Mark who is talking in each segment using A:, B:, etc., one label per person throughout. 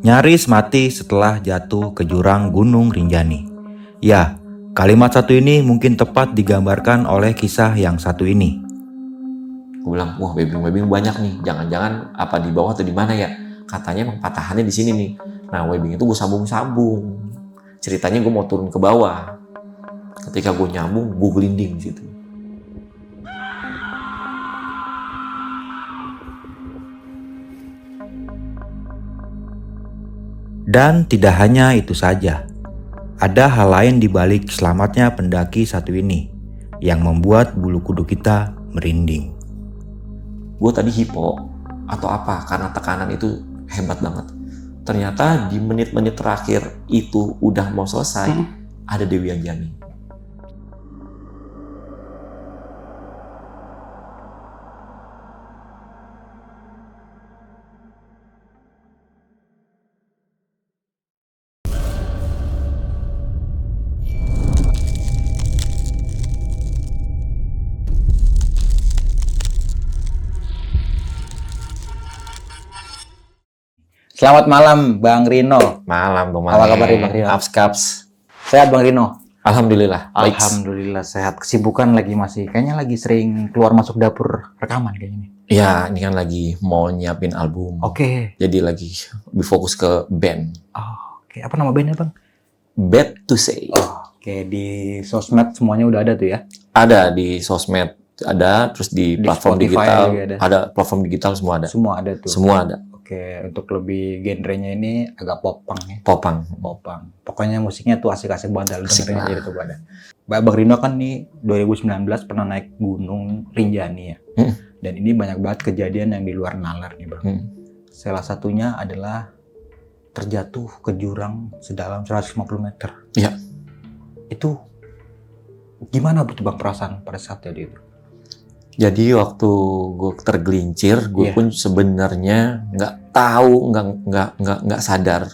A: Nyaris mati setelah jatuh ke jurang Gunung Rinjani. Ya, kalimat satu ini mungkin tepat digambarkan oleh kisah yang satu ini.
B: Gue bilang, wah webbing banyak nih, jangan-jangan apa di bawah atau di mana ya? Katanya emang patahannya di sini nih. Nah webbing itu gue sambung-sambung. Ceritanya gue mau turun ke bawah. Ketika gue nyambung, gue gelinding di situ.
A: Dan tidak hanya itu saja, ada hal lain di balik selamatnya pendaki satu ini yang membuat bulu kuduk kita merinding.
B: Gue tadi hipo atau apa karena tekanan itu hebat banget. Ternyata di menit-menit terakhir itu udah mau selesai, ada Dewi Anjani.
A: Selamat malam Bang Rino.
B: Malam Bang Mane.
A: Apa kabar Bang Rino?
B: Kaps.
A: Sehat Bang Rino?
B: Alhamdulillah. Baik.
A: Alhamdulillah sehat. Kesibukan kayaknya lagi sering keluar masuk dapur rekaman kayaknya nih.
B: Ya, ini kan lagi mau nyiapin album.
A: Oke.
B: Jadi lagi lebih fokus ke band.
A: Oke. Apa nama bandnya Bang?
B: Bad to Say.
A: Oke, di sosmed semuanya udah ada tuh ya?
B: Ada di sosmed, ada, terus di platform
A: Spotify
B: digital,
A: juga
B: ada platform digital semua ada.
A: Semua ada tuh.
B: Semua ada.
A: Oke, untuk lebih genrenya ini agak popang ya.
B: Popang.
A: Pokoknya musiknya tuh asik-asik banget,
B: Asik
A: dengerin aja itu pada. Bang Rino kan nih 2019 pernah naik Gunung Rinjani ya. Dan ini banyak banget kejadian yang di luar nalar nih Bang. Salah satunya adalah terjatuh ke jurang sedalam 150 meter.
B: Iya.
A: Itu gimana tuh Bang perasaan pada saat itu?
B: Jadi waktu gue tergelincir, gue pun sebenarnya nggak tahu, nggak sadar.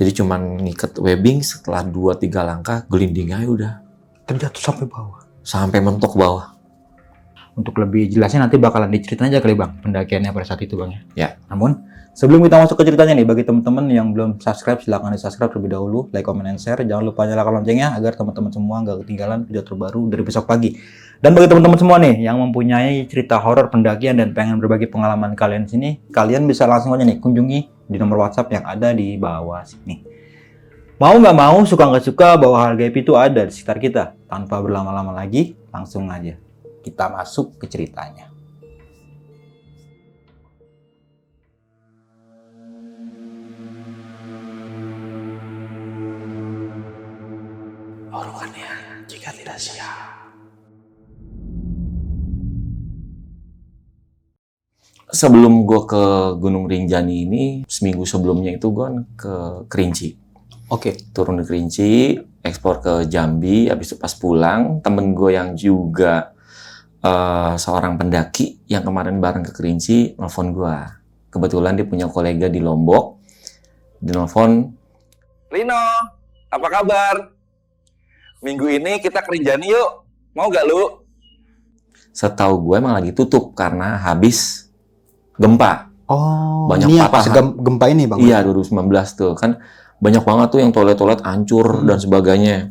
B: Jadi cuman ngiket webbing, setelah 2-3 langkah gelinding aja udah.
A: Terjatuh sampai bawah.
B: Sampai mentok bawah.
A: Untuk lebih jelasnya nanti bakalan diceritain aja kali Bang pendakiannya pada saat itu Bang ya.
B: Ya.
A: Namun sebelum kita masuk ke ceritanya nih, bagi teman-teman yang belum subscribe, silahkan di-subscribe terlebih dahulu, like, comment, and share. Jangan lupa nyalakan loncengnya agar teman-teman semua nggak ketinggalan video terbaru dari besok pagi. Dan bagi teman-teman semua nih yang mempunyai cerita horor pendakian dan pengen berbagi pengalaman kalian sini, kalian bisa langsung aja nih kunjungi di nomor WhatsApp yang ada di bawah sini. Mau nggak mau, suka nggak suka, bahwa hal gaib itu ada di sekitar kita. Tanpa berlama-lama lagi, langsung aja kita masuk ke ceritanya. Urutannya jika tidak siap.
B: Sebelum gue ke Gunung Rinjani ini, seminggu sebelumnya itu gue ke Kerinci.
A: Oke.
B: Turun di Kerinci, ekspor ke Jambi, habis itu pas pulang, temen gue yang juga seorang pendaki yang kemarin bareng ke Kerinci, nelfon gue. Kebetulan dia punya kolega di Lombok, dia nelfon,
C: Rino, apa kabar? Minggu ini kita ke Rinjani yuk, mau gak lu?
B: Setahu gue emang lagi tutup karena habis gempa.
A: Oh,
B: banyak
A: ini
B: patah.
A: Pas gempa ini Bang?
B: Iya, 2019 tuh. Kan banyak banget tuh yang toilet-toilet hancur dan sebagainya.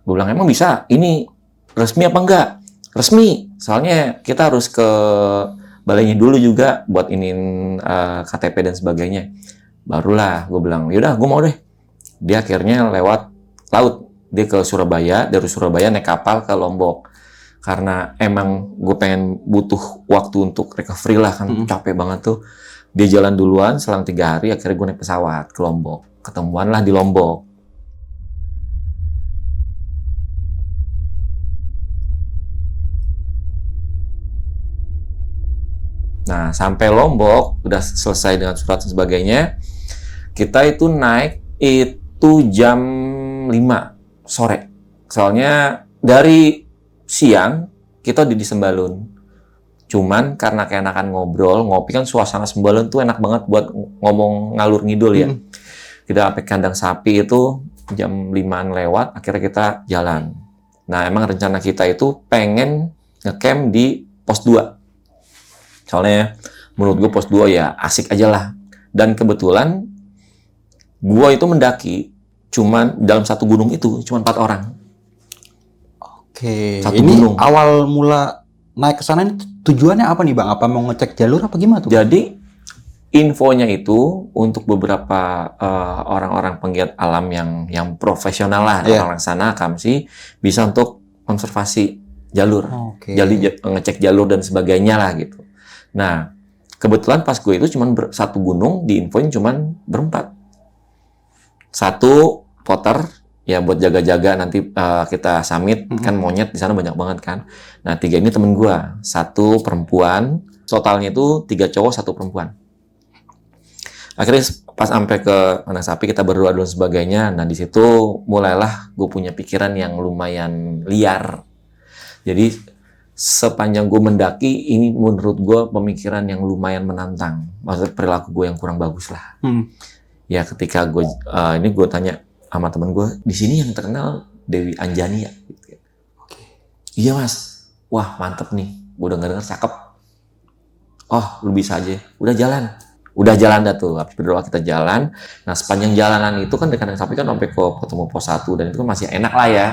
B: Gue bilang, emang bisa? Ini resmi apa enggak? Resmi. Soalnya kita harus ke balainya dulu juga buat iniin KTP dan sebagainya. Barulah gue bilang, yaudah gue mau deh. Dia akhirnya lewat laut. Dia ke Surabaya, dari Surabaya naik kapal ke Lombok. Karena emang gue pengen butuh waktu untuk recovery lah, kan capek banget tuh. Dia jalan duluan, selang 3 hari, akhirnya gue naik pesawat ke Lombok. Ketemuan lah di Lombok. Nah, sampai Lombok, udah selesai dengan surat dan sebagainya. Kita itu naik itu jam 5 sore. Soalnya dari siang, kita di Sembalun. Cuman karena keenakan ngobrol, ngopi kan suasana Sembalun tuh enak banget buat ngomong ngalur ngidul ya. Kita sampai kandang sapi itu jam 5-an lewat, akhirnya kita jalan. Nah, emang rencana kita itu pengen ngecamp di pos 2. Soalnya menurut gue pos 2 ya asik aja lah. Dan kebetulan gue itu mendaki cuman dalam satu gunung itu cuma 4 orang.
A: Oke.
B: Satu
A: Ini
B: gunung.
A: awal mula naik ke sana ini tujuannya apa nih Bang? Apa mau ngecek jalur apa gimana tuh?
B: Jadi infonya itu untuk beberapa orang-orang penggiat alam yang profesional lah, orang sana Kamsi bisa untuk konservasi jalur. Jadi ngecek jalur dan sebagainya lah gitu. Nah, kebetulan pas gue itu cuman satu gunung diinfoin cuman berempat. Satu Potter ya buat jaga-jaga nanti kita summit, kan monyet di sana banyak banget kan. Nah, 3 ini temen gue, 1 perempuan, totalnya itu 3 cowok 1 perempuan. Akhirnya pas sampai ke Anak Sapi kita berdoa dan sebagainya. Nah, di situ mulailah gue punya pikiran yang lumayan liar. Jadi sepanjang gue mendaki ini menurut gue pemikiran yang lumayan menantang. Maksudnya perilaku gue yang kurang bagus lah. Ya ketika gue ini gue tanya sama temen gue, di sini yang terkenal Dewi Anjani ya? Iya mas. Wah mantep nih. Gue denger cakep. Oh lu bisa aja. Udah jalan dah tuh. Habis berdoa kita jalan. Nah sepanjang jalanan itu kan dekat Sapi kan sampai ke ketemu pos 1 dan itu kan masih enak lah ya.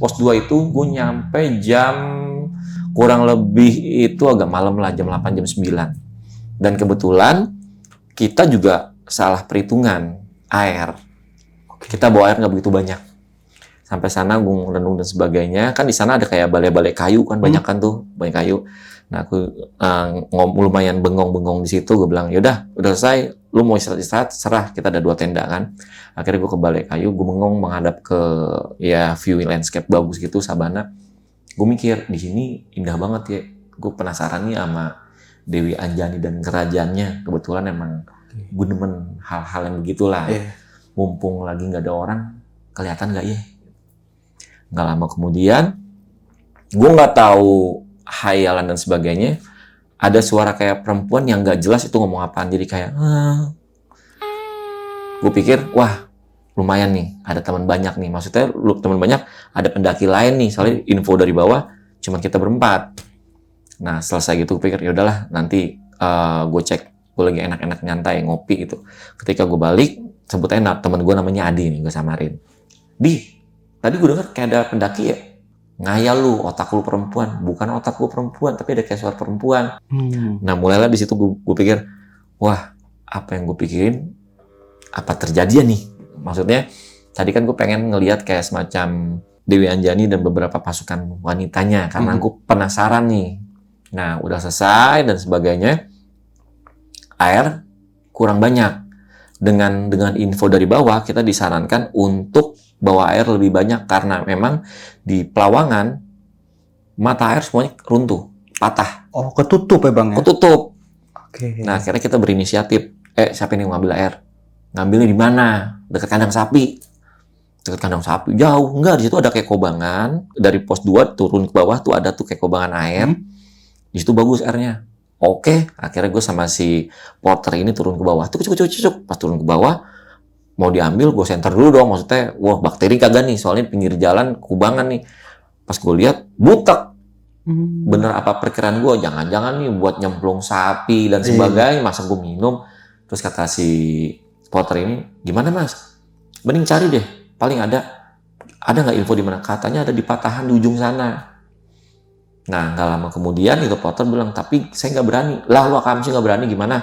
B: Pos 2 itu gue nyampe jam kurang lebih itu agak malam lah, jam 8 jam 9. Dan kebetulan kita juga salah perhitungan air. Kita bawa air nggak begitu banyak. Sampai sana gue renung dan sebagainya. Kan di sana ada kayak balai-balai kayu kan banyak kan tuh, banyak kayu. Nah aku lumayan bengong-bengong di situ. Gue bilang yaudah, udah selesai. Lu mau istirahat, serah. Kita ada 2 tenda kan. Akhirnya gue ke balai kayu. Gue bengong menghadap ke ya view landscape bagus gitu, sabana. Gue mikir di sini indah banget ya. Gue penasaran nih sama Dewi Anjani dan kerajaannya. Kebetulan emang gue demen hal-hal yang begitulah. Mumpung lagi nggak ada orang, kelihatan nggak ya? Nggak lama kemudian, gue nggak tahu hayalan dan sebagainya, ada suara kayak perempuan yang nggak jelas itu ngomong apaan, jadi kayak, gue pikir, wah lumayan nih, ada teman banyak nih, maksudnya teman banyak, ada pendaki lain nih, soalnya info dari bawah, cuma kita berempat. Nah selesai gitu, gue pikir ya udahlah, nanti gue cek, gue lagi enak-enak nyantai ngopi gitu. Ketika gue balik, sebut aja temen gue namanya Adi nih, gue samarin. Di, tadi gue denger kayak ada pendaki ya? Ngayal lu, otak lu perempuan. Bukan otak gue perempuan, tapi ada kayak suara perempuan. Nah mulailah di situ gue pikir, wah apa yang gue pikirin, apa terjadi nih? Maksudnya, tadi kan gue pengen ngelihat kayak semacam Dewi Anjani dan beberapa pasukan wanitanya, karena gue penasaran nih. Nah udah selesai dan sebagainya, air kurang banyak. Dengan info dari bawah, kita disarankan untuk bawa air lebih banyak karena memang di Pelawangan mata air semuanya runtuh, patah.
A: Oh, ketutup ya Bang ya?
B: Ketutup.
A: Oke.
B: Nah, akhirnya kita berinisiatif, siapa yang ngambil air? Ngambilnya di mana? Dekat kandang sapi. Dekat kandang sapi. Jauh, enggak, di situ ada kayak kobangan. Dari pos 2 turun ke bawah tuh ada tuh kayak kobangan air. Di situ bagus airnya. Oke, akhirnya gue sama si porter ini turun ke bawah. Cuk. Pas turun ke bawah, mau diambil, gue senter dulu dong. Maksudnya, wah bakteri kagak nih. Soalnya pinggir jalan, kubangan nih. Pas gue lihat, butek. Bener apa perkiraan gue? Jangan-jangan nih buat nyemplung sapi dan sebagainya. Masa gue minum? Terus kata si porter ini, gimana mas? Mending cari deh. Paling ada nggak info di mana? Katanya ada di patahan di ujung sana. Nah, nggak lama kemudian itu porter bilang, tapi saya nggak berani. Lah, lu Kamsi nggak berani gimana?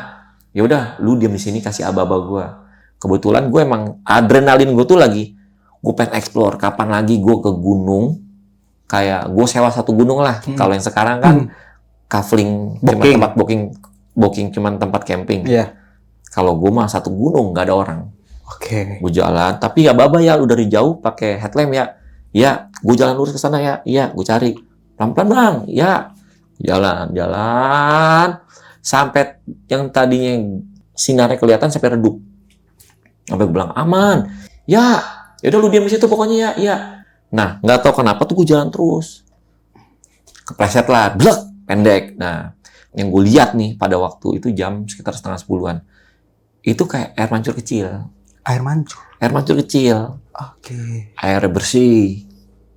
B: Ya udah, lu diam di sini kasih aba-aba gue. Kebetulan gue emang adrenalin gue tuh lagi, gue pengen explore. Kapan lagi gue ke gunung? Kayak gue sewa satu gunung lah. Kalau yang sekarang kan kafling, cuma tempat booking cuman tempat camping. Kalau gue mah satu gunung nggak ada orang. Gue jalan, tapi ya aba-aba ya, lu dari jauh pakai headlamp ya. Ya, gue jalan lurus ke sana ya. Iya, gue cari. Pelan-pelan bang, ya jalan sampai yang tadinya sinarnya kelihatan sampai redup. Sampai gue bilang aman, ya udah lu diam di situ pokoknya ya. Nah nggak tahu kenapa tuh gue jalan terus, kepleset lah, blek, pendek. Nah yang gue lihat nih pada waktu itu jam sekitar 9:30-an, itu kayak air mancur kecil.
A: Air mancur
B: kecil. Airnya bersih.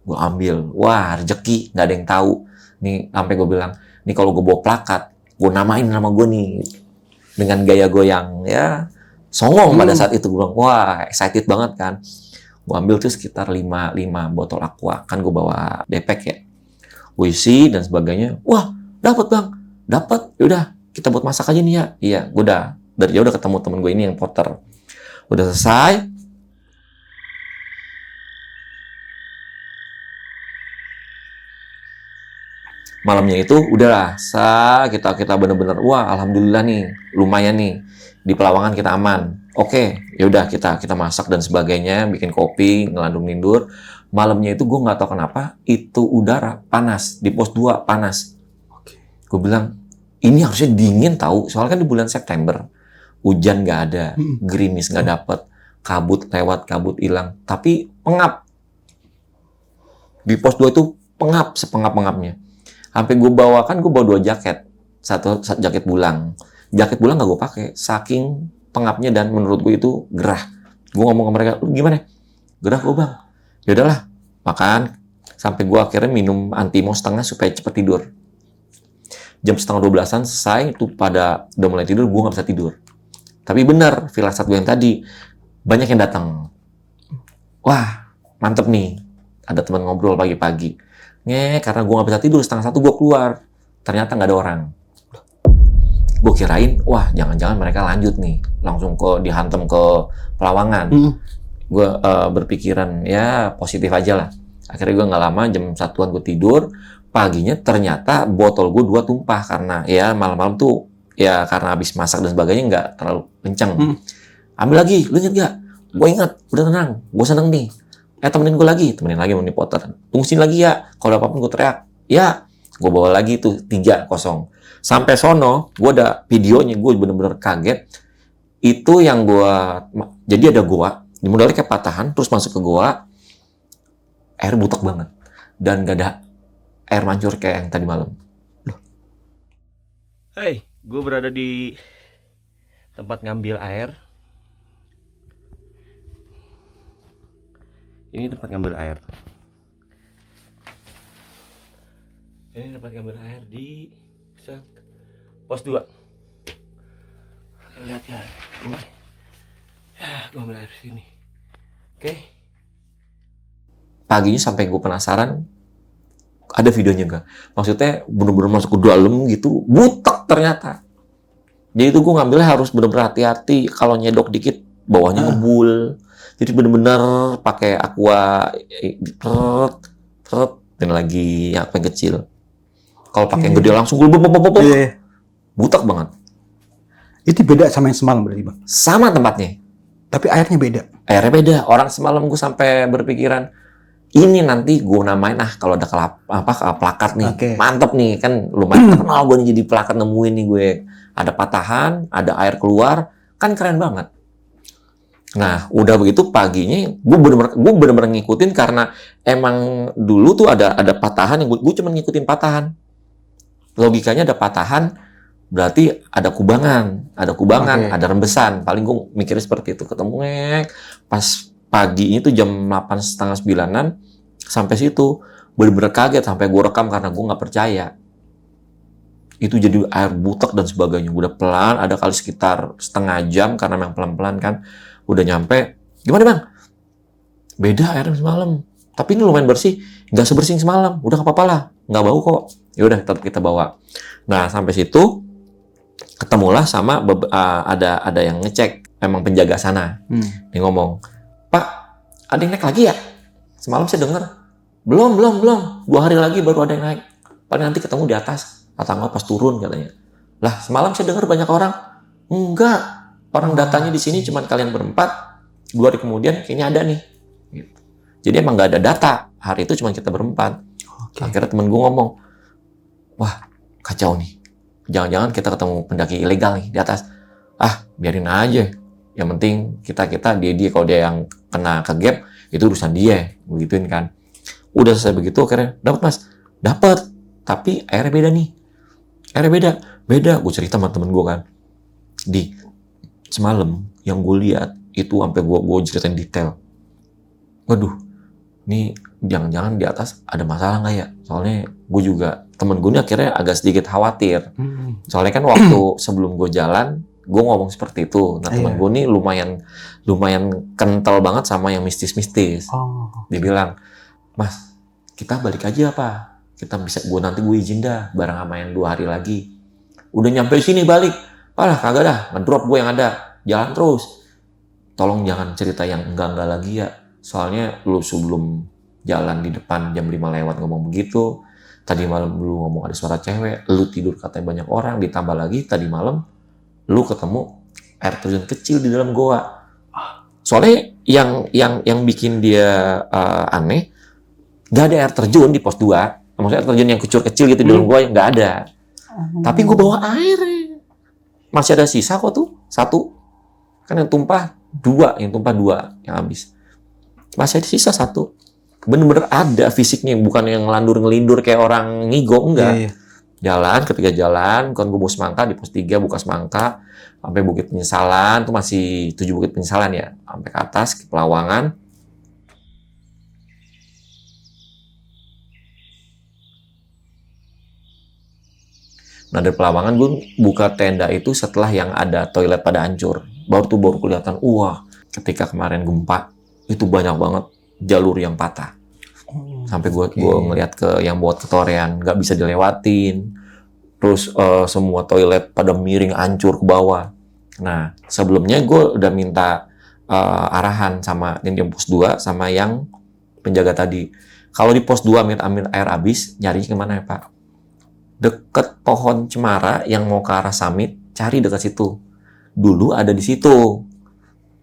B: Gue ambil, wah rezeki, nggak ada yang tahu. Nih sampai gue bilang, nih kalau gue bawa plakat, gue namain nama gue nih dengan gaya gue yang ya songong pada saat itu. Gue bilang, wah excited banget kan. Gue ambil tuh sekitar 5 botol aqua, kan gue bawa depek ya. Gue isi dan sebagainya. Wah, dapat bang, dapat. Yaudah, kita buat masak aja nih ya. Iya, gue udah dari jauh udah ketemu temen gue ini yang porter. Udah selesai. Malamnya itu udahlah, kita bener-bener wah alhamdulillah nih, lumayan nih di Pelawangan kita aman. Oke, ya udah kita masak dan sebagainya, bikin kopi, ngelandung nindur. Malamnya itu gue nggak tahu kenapa itu udara panas di pos 2 panas. Gue bilang ini harusnya dingin tahu, soalnya kan di bulan September hujan nggak ada, gerimis nggak dapet, kabut lewat, kabut hilang, tapi pengap. Di pos 2 itu pengap, sepengap-pengapnya. Sampai gue bawa 2 jaket. Satu jaket bulang. Jaket bulang nggak gue pakai. Saking pengapnya dan menurut gue itu gerah. Gue ngomong ke mereka, lu gimana? Gerah gue bang. Ya udahlah, makan. Sampai gue akhirnya minum antimo setengah supaya cepet tidur. Jam setengah 12-an selesai, itu pada udah mulai tidur, gue nggak bisa tidur. Tapi benar, firasat gue yang tadi, banyak yang datang. Wah, mantep nih. Ada teman ngobrol pagi-pagi. Karena gue nggak bisa tidur, setengah 1 gue keluar. Ternyata nggak ada orang. Gue kirain, wah jangan-jangan mereka lanjut nih. Langsung dihantam ke Pelawangan. Gue berpikiran, ya positif aja lah. Akhirnya gue nggak lama, jam 1-an gue tidur. Paginya ternyata botol gue 2 tumpah. Karena ya malam-malam tuh, ya karena habis masak dan sebagainya nggak terlalu kenceng. Ambil lagi, lu inget gak? Gue inget, udah tenang, gue seneng nih. Temenin lagi mau Potter. Tunggu sini lagi ya, kalau ada apa-apa gue teriak. Ya, gue bawa lagi tuh 3-0. Sampai sono, gue ada videonya, gue bener-bener kaget. Itu yang gue, jadi ada gua, dimulai kayak patahan, terus masuk ke gua, air butek banget. Dan gak ada air mancur kayak yang tadi malam. Loh.
D: Hey, gue berada di tempat ngambil air. Ini tempat ngambil air. Ini tempat ngambil air di pos 2. Lihat ya, ini. Ya, gue ambil air di sini. Oke.
B: Paginya sampai gue penasaran, ada videonya nggak? Maksudnya bener-bener masuk ke dalam gitu, butek ternyata. Jadi itu gue ngambilnya harus bener-bener hati-hati. Kalau nyedok dikit, bawahnya ngebul. Jadi bener-bener pakai aqua, dan lagi yang kecil. Kalau pakai yang gede langsung butek banget.
A: Itu beda sama yang semalam berarti bang?
B: Sama tempatnya.
A: Tapi airnya beda?
B: Airnya beda. Orang semalam gue sampai berpikiran, ini nanti gue namain kalau ada plakat nih. Mantep nih, kan lumayan terkenal gue nih jadi plakat, nemuin nih gue. Ada patahan, ada air keluar, kan keren banget. Nah, udah begitu paginya gue bener-bener ngikutin karena emang dulu tuh ada patahan yang gue cuma ngikutin patahan. Logikanya ada patahan, berarti ada kubangan, ada rembesan. Paling gue mikirnya seperti itu. Ketemu pas pagi itu jam 8, setengah 9-an, sampai situ bener-bener kaget sampai gue rekam karena gue nggak percaya. Itu jadi air butek dan sebagainya. Udah pelan, ada kali sekitar setengah jam karena memang pelan-pelan kan. Udah nyampe, gimana bang? Beda airnya semalam. Tapi ini lumayan bersih, nggak sebersih semalam. Udah nggak apa-apa lah, nggak bau kok. Ya udah tetap kita bawa. Nah sampai situ ketemulah sama ada yang ngecek, emang penjaga sana. Dia ngomong, Pak, ada yang naik lagi ya? Semalam saya dengar. Belum. 2 hari lagi baru ada yang naik. Paling nanti ketemu di atas. Atau nggak pas turun katanya. Lah semalam saya dengar banyak orang. Enggak. Orang datanya di sini cuma kalian berempat. 2 hari kemudian kayaknya ada nih. Gitu. Jadi emang nggak ada data. Hari itu cuma kita berempat. Akhirnya temen gue ngomong, wah kacau nih. Jangan-jangan kita ketemu pendaki ilegal nih di atas. Ah biarin aja. Yang penting kita dia kalau dia yang kena ke gap itu urusan dia. Begituin kan. Udah selesai begitu akhirnya dapat mas. Dapat. Tapi airnya beda nih. Airnya beda. Gue cerita sama temen gue kan. Di semalam yang gue lihat itu sampai gue ceritain detail. Waduh, ini jangan-jangan di atas ada masalah nggak ya? Soalnya gue juga, temen gue ini akhirnya agak sedikit khawatir. Soalnya kan waktu sebelum gue jalan, gue ngomong seperti itu. Nah temen gue ini lumayan kental banget sama yang mistis-mistis. Dia bilang, Mas, kita balik aja apa? Kita bisa, gue izin dah bareng sama yang 2 hari lagi. Udah nyampe sini balik, alah kagak dah, ngedrop gue yang ada, jalan terus. Tolong jangan cerita yang enggak lagi ya. Soalnya lu sebelum jalan di depan jam 5 lewat ngomong begitu. Tadi malam lu ngomong ada suara cewek, lu tidur katanya banyak orang, ditambah lagi tadi malam lu ketemu air terjun kecil di dalam goa. Soalnya yang bikin dia aneh, nggak ada air terjun di pos 2. Maksudnya air terjun yang kecil-kecil gitu di dalam goa yang nggak ada. Tapi gue bawa air. Masih ada sisa kok tuh, 1. Kan yang tumpah 2 yang habis. Masih ada sisa 1. Bener-bener ada fisiknya, bukan yang ngelandur-ngelindur kayak orang ngigo, enggak. Jalan, ketika jalan, kan gue bawa semangka di pos 3, buka semangka, sampai Bukit Penyesalan, itu masih 7 Bukit Penyesalan ya, sampai ke atas, ke Pelawangan. Nah dari Pelawangan gue buka tenda itu setelah yang ada toilet pada hancur. Baru kelihatan, wah ketika kemarin gempa, itu banyak banget jalur yang patah. Sampai gue ngeliat ke yang buat ke Torean, nggak bisa dilewatin. Terus semua toilet pada miring hancur ke bawah. Nah sebelumnya gue udah minta arahan sama yang di pos 2 sama yang penjaga tadi. Kalau di pos 2 ambil air habis, nyarinya kemana ya Pak? Deket pohon cemara yang mau ke arah Summit, cari dekat situ. Dulu ada di situ.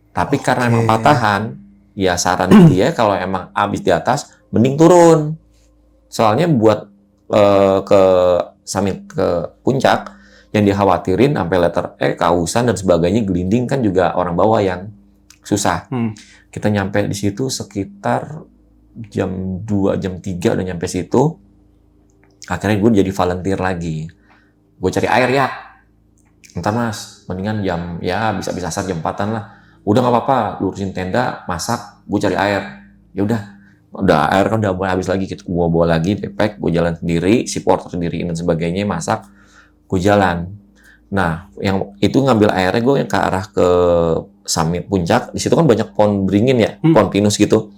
B: Tapi karena emang patahan, ya saran dia kalau emang habis di atas, mending turun. Soalnya buat ke Summit, ke puncak, yang dikhawatirin sampai letter kausan dan sebagainya, gelinding kan juga orang bawah yang susah. Kita nyampe di situ sekitar jam 2, jam 3 udah nyampe situ. Akhirnya gue jadi volunteer lagi. Gue cari air ya. Entar Mas, mendingan jam, ya bisa-bisa asar jam 4-an lah. Udah nggak apa-apa, lurusin tenda, masak, gue cari air. Ya udah air kan udah mulai habis lagi. Gue bawa lagi, backpack, gue jalan sendiri, si porter sendiri dan sebagainya, masak, gue jalan. Nah, yang itu ngambil airnya gue yang ke arah ke Summit puncak. Di situ kan banyak pohon beringin ya, pohon pinus gitu.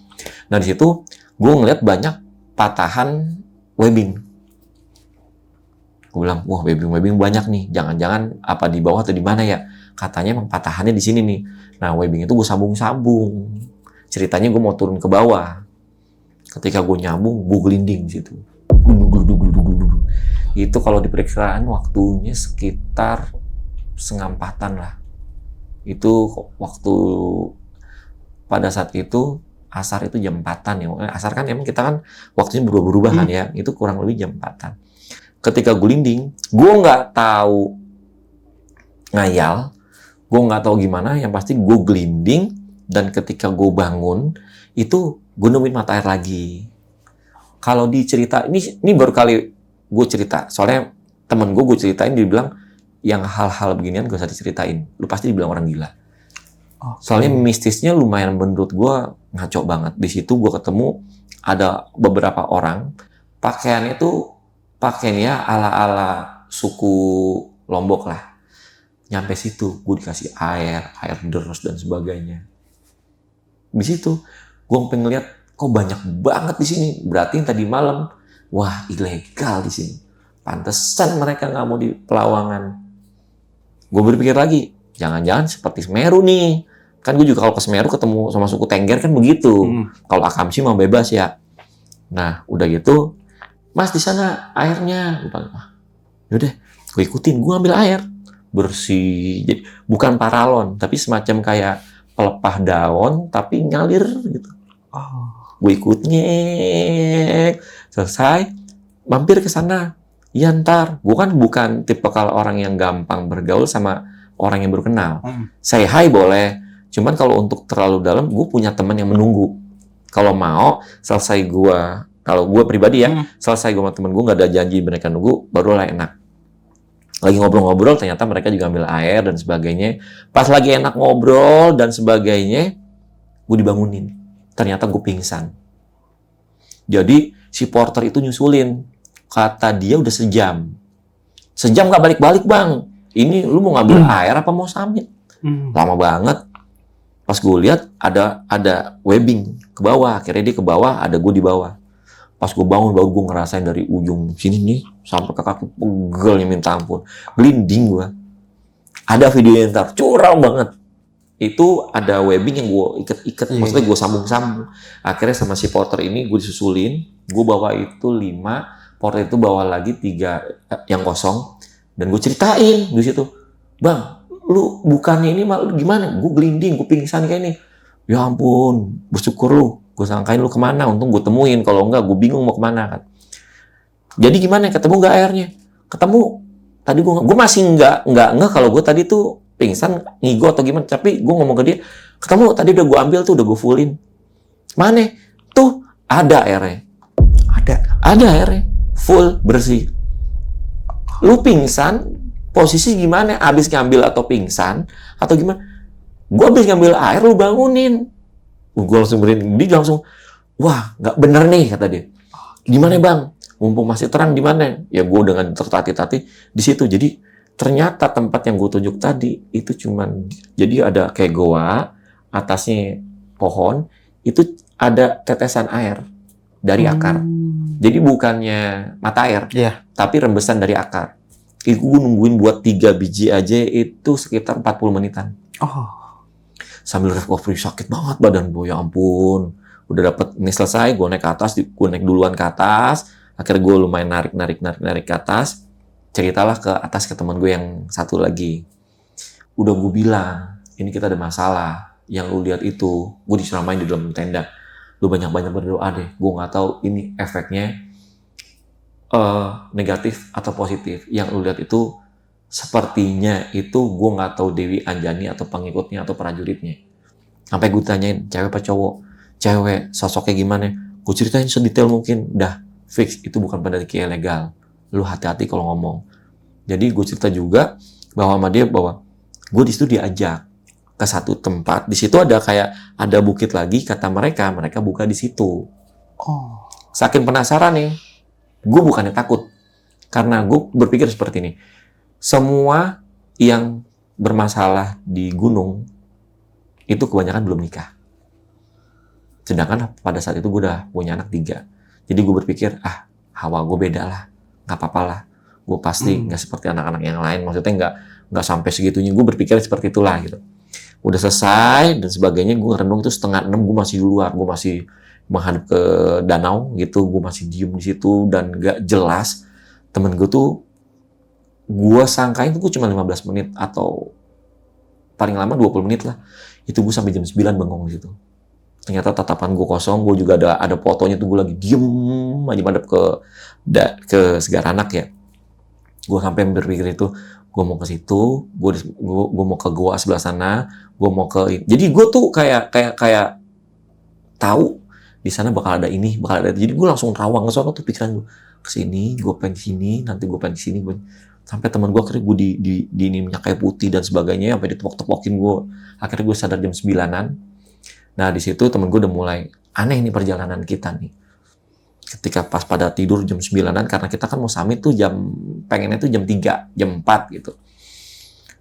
B: Nah di situ gue ngeliat banyak patahan webbing. Gue bilang, wah webbing banyak nih. Jangan-jangan apa di bawah atau di mana ya? Katanya emang patahannya di sini nih. Nah webbing itu gue sambung-sambung. Ceritanya gue mau turun ke bawah. Ketika gue nyambung, gue gelinding di situ. Itu kalau diperkiraan waktunya sekitar 3:30 lah. Itu waktu pada saat itu asar itu jam 4-an ya. Asar kan emang kita kan waktunya berubah-ubah kan ya. Itu kurang lebih jam 4-an. Ketika gelinding, gue nggak tahu ngayal, gue nggak tahu gimana. Yang pasti gue gelinding dan ketika gue bangun itu gue nemuin mata air lagi. Kalau dicerita ini baru kali gue cerita. Soalnya temen gue ceritain, dia bilang yang hal-hal beginian gak usah diceritain. Lu pasti dibilang orang gila. Soalnya mistisnya lumayan menurut gue ngaco banget. Di situ gue ketemu ada beberapa orang pakaiannya tuh pakaiannya ala-ala suku Lombok lah. Nyampe situ, gue dikasih air deres dan sebagainya. Di situ, gue pengen ngeliat, kok banyak banget di sini. Berarti yang tadi malam, wah ilegal di sini. Pantesan mereka nggak mau di Pelawangan. Gue berpikir lagi, jangan-jangan seperti Semeru nih. Kan gue juga kalau ke Semeru ketemu sama suku Tengger kan begitu. Kalau Akamsi mah bebas ya. Nah, udah gitu, Mas di sana airnya, yaudah, gue ikutin, gue ambil air bersih, jadi bukan paralon, tapi semacam kayak pelepah daun, tapi ngalir gitu. Gue ikutnya, selesai, mampir ke sana. Ya ntar, gue kan bukan tipe kalau orang yang gampang bergaul sama orang yang baru kenal. Say hi boleh, cuman kalau untuk terlalu dalam, gue punya teman yang menunggu. Kalau mau, selesai gue. Kalau gue pribadi ya, selesai gue sama temen gue nggak ada janji mereka nunggu, barulah enak. Lagi ngobrol-ngobrol, ternyata mereka juga ambil air dan sebagainya. Pas lagi enak ngobrol dan sebagainya, gue dibangunin. Ternyata gue pingsan. Jadi si porter itu nyusulin. Kata dia udah sejam. Sejam nggak balik-balik bang. Ini lu mau ngambil air apa mau summit? Lama banget. Pas gue lihat ada webbing ke bawah. Akhirnya dia ke bawah, ada gue di bawah. Pas gue bangun, baru gue ngerasain dari ujung sini nih sampai ke kaki pegelnya minta ampun. Gelinding gue. Ada videonya ntar, curang banget. Itu ada webbing yang gue iket-iket, maksudnya gue sambung-sambung. Akhirnya sama si porter ini gue disusulin. Gue bawa itu 5, porter itu bawa lagi 3 yang kosong. Dan gue ceritain di situ, bang, lu bukannya ini malah gimana? Gue gelinding, gue pingsan kayak ini. Ya ampun, bersyukur lu. Gue sangkain lu kemana, untung gue temuin. Kalau enggak, gue bingung mau kemana kan. Jadi gimana? Ketemu nggak airnya? Ketemu. Tadi gue masih nggak kalau gue tadi tuh pingsan, ngigo atau gimana. Tapi gue ngomong ke dia, ketemu. Tadi udah gue ambil tuh, udah gue fullin. Mana? Tuh ada airnya. Ada airnya, full bersih. Lu pingsan, posisi gimana? Abis ngambil atau pingsan atau gimana? Gue abis ngambil air, lu bangunin. Gue langsung berhenti, dia langsung, wah nggak bener nih kata dia. Gimana bang? Mumpung masih terang di mana? Ya gue dengan tertati-tati di situ. Jadi ternyata tempat yang gue tunjuk tadi itu cuman, jadi ada kayak goa, atasnya pohon, itu ada tetesan air dari akar. Jadi bukannya mata air, tapi rembesan dari akar. Itu gue nungguin buat 3 biji aja itu sekitar 40 menitan. Sambil recovery, sakit banget badan gue, ya ampun. Udah dapet ini selesai, gue naik ke atas, gue naik duluan ke atas. Akhirnya gue lumayan narik ke atas. Ceritalah ke atas ke teman gue yang satu lagi. Udah gue bilang, ini kita ada masalah. Yang lu lihat itu, gue diseramain di dalam tenda. Lu banyak-banyak berdoa deh. Gue nggak tahu ini efeknya negatif atau positif. Yang lu lihat itu sepertinya itu gue nggak tahu Dewi Anjani atau pengikutnya atau prajuritnya. Sampai gue tanyain cewek apa cowok, cewek sosoknya gimana, gue ceritain sedetail mungkin. Dah fix itu bukan pendaki ilegal, lu hati-hati kalau ngomong. Jadi gue cerita juga bahwa sama dia bahwa gue di situ diajak ke satu tempat, di situ ada kayak ada bukit lagi, kata mereka buka di situ. Saking penasaran nih, gue bukannya takut, karena gue berpikir seperti ini. Semua yang bermasalah di gunung itu kebanyakan belum nikah. Sedangkan pada saat itu gue udah punya anak 3. Jadi gue berpikir, hawa gue beda lah, nggak apa-apa lah. Gue pasti nggak seperti anak-anak yang lain. Maksudnya nggak sampai segitunya. Gue berpikir seperti itulah gitu. Udah selesai dan sebagainya, gue renung itu 5:30 gue masih di luar, gue masih menghadap ke danau gitu, gue masih diem di situ dan nggak jelas. Temen gue tuh gue sangkain tuh gue cuma 15 menit atau paling lama 20 menit lah. Itu gue sampai jam 9 bengong di situ. Ternyata tatapan gue kosong, gue juga ada fotonya tuh gue lagi diem aja madep ke Segaranak ya. Gue sampai berpikir itu, gue mau ke situ, gue mau ke goa sebelah sana, gue mau ke. Jadi gue tuh kayak tahu di sana bakal ada ini, bakal ada. Jadi gue langsung rawang ke sana tuh pikiran gue, kesini, gue pengen sini, nanti gue pengen sini, sampai teman gue akhirnya gue di ini minyak kayu putih dan sebagainya, sampai ditepok-tepokin gue. Akhirnya gue sadar jam 9-an. Nah di situ temen gue udah mulai aneh nih perjalanan kita nih. Ketika pas pada tidur jam 9-an, karena kita kan mau summit tuh pengennya tuh jam 3, jam 4 gitu.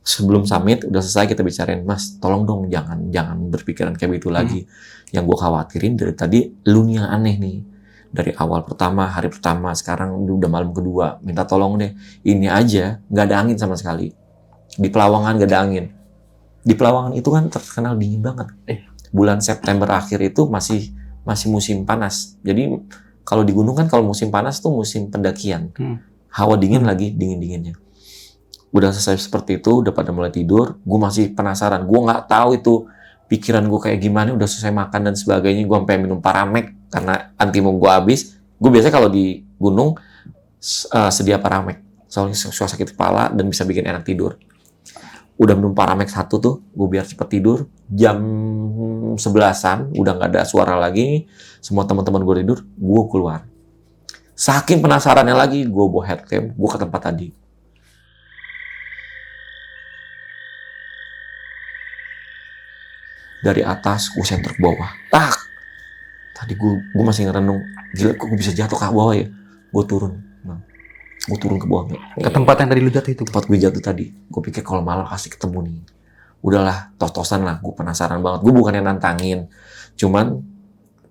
B: Sebelum summit udah selesai kita bicarain, Mas tolong dong jangan berpikiran kayak begitu lagi. Yang gue khawatirin dari tadi lu nih yang aneh nih. Dari awal hari pertama, sekarang udah malam kedua, minta tolong deh. Ini aja nggak ada angin sama sekali. Di Pelawangan nggak ada angin. Di Pelawangan itu kan terkenal dingin banget. Bulan September akhir itu masih musim panas. Jadi kalau di gunung kan kalau musim panas tuh musim pendakian. Hawa dingin lagi dingin-dinginnya. Udah selesai seperti itu, udah pada mulai tidur. Gue masih penasaran. Gue nggak tahu itu pikiran gue kayak gimana. Udah selesai makan dan sebagainya. Gue sampai minum Paramek karena antimo gue habis. Gue biasanya kalau di gunung sedia Paramek. Soalnya suasana sakit kepala dan bisa bikin enak tidur. Udah minum Paramek 1 tuh, gue biar cepet tidur. Jam 11-an, udah nggak ada suara lagi. Semua teman-teman gue tidur, gue keluar. Saking penasarannya lagi, gue bawa headcam, gue ke tempat tadi. Dari atas, gue senter ke bawah. Tak! Tadi gue masih ngerenung, gila kok gue bisa jatuh ke bawah ya. Gue turun, Bang. Gue turun ke bawah.
A: Ke tempat yang tadi lu jatuh itu.
B: Tempat gue jatuh tadi. Gue pikir kalau malam pasti ketemu nih. Udahlah, tos-tosan lah. Gue penasaran banget. Gue bukannya nantangin, cuman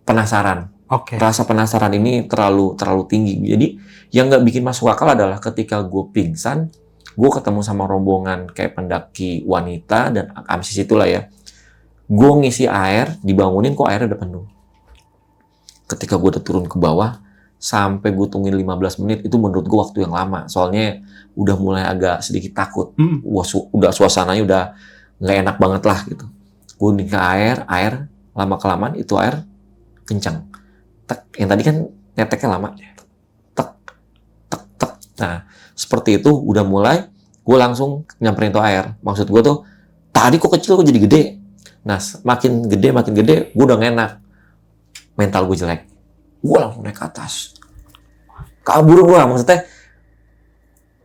B: penasaran.
A: Oke.
B: Rasa penasaran ini terlalu tinggi. Jadi yang nggak bikin masuk akal adalah ketika gue pingsan, gue ketemu sama rombongan kayak pendaki wanita dan abis itulah ya. Gue ngisi air, dibangunin kok airnya udah penuh. Ketika gue udah turun ke bawah, sampai gue tungguin 15 menit, itu menurut gue waktu yang lama. Soalnya udah mulai agak sedikit takut. Wah, udah suasananya udah nggak enak banget lah gitu. Gue ke air lama-kelamaan itu air kencang. Tek, yang tadi kan neteknya lama. Tek, tek, tek. Nah, seperti itu udah mulai, gue langsung nyamperin itu air. Maksud gue tuh, tadi kok kecil kok jadi gede. Nah, makin gede, gue udah gak enak. Mental gue jelek. Gue langsung naik ke atas. Kabur gue, maksudnya,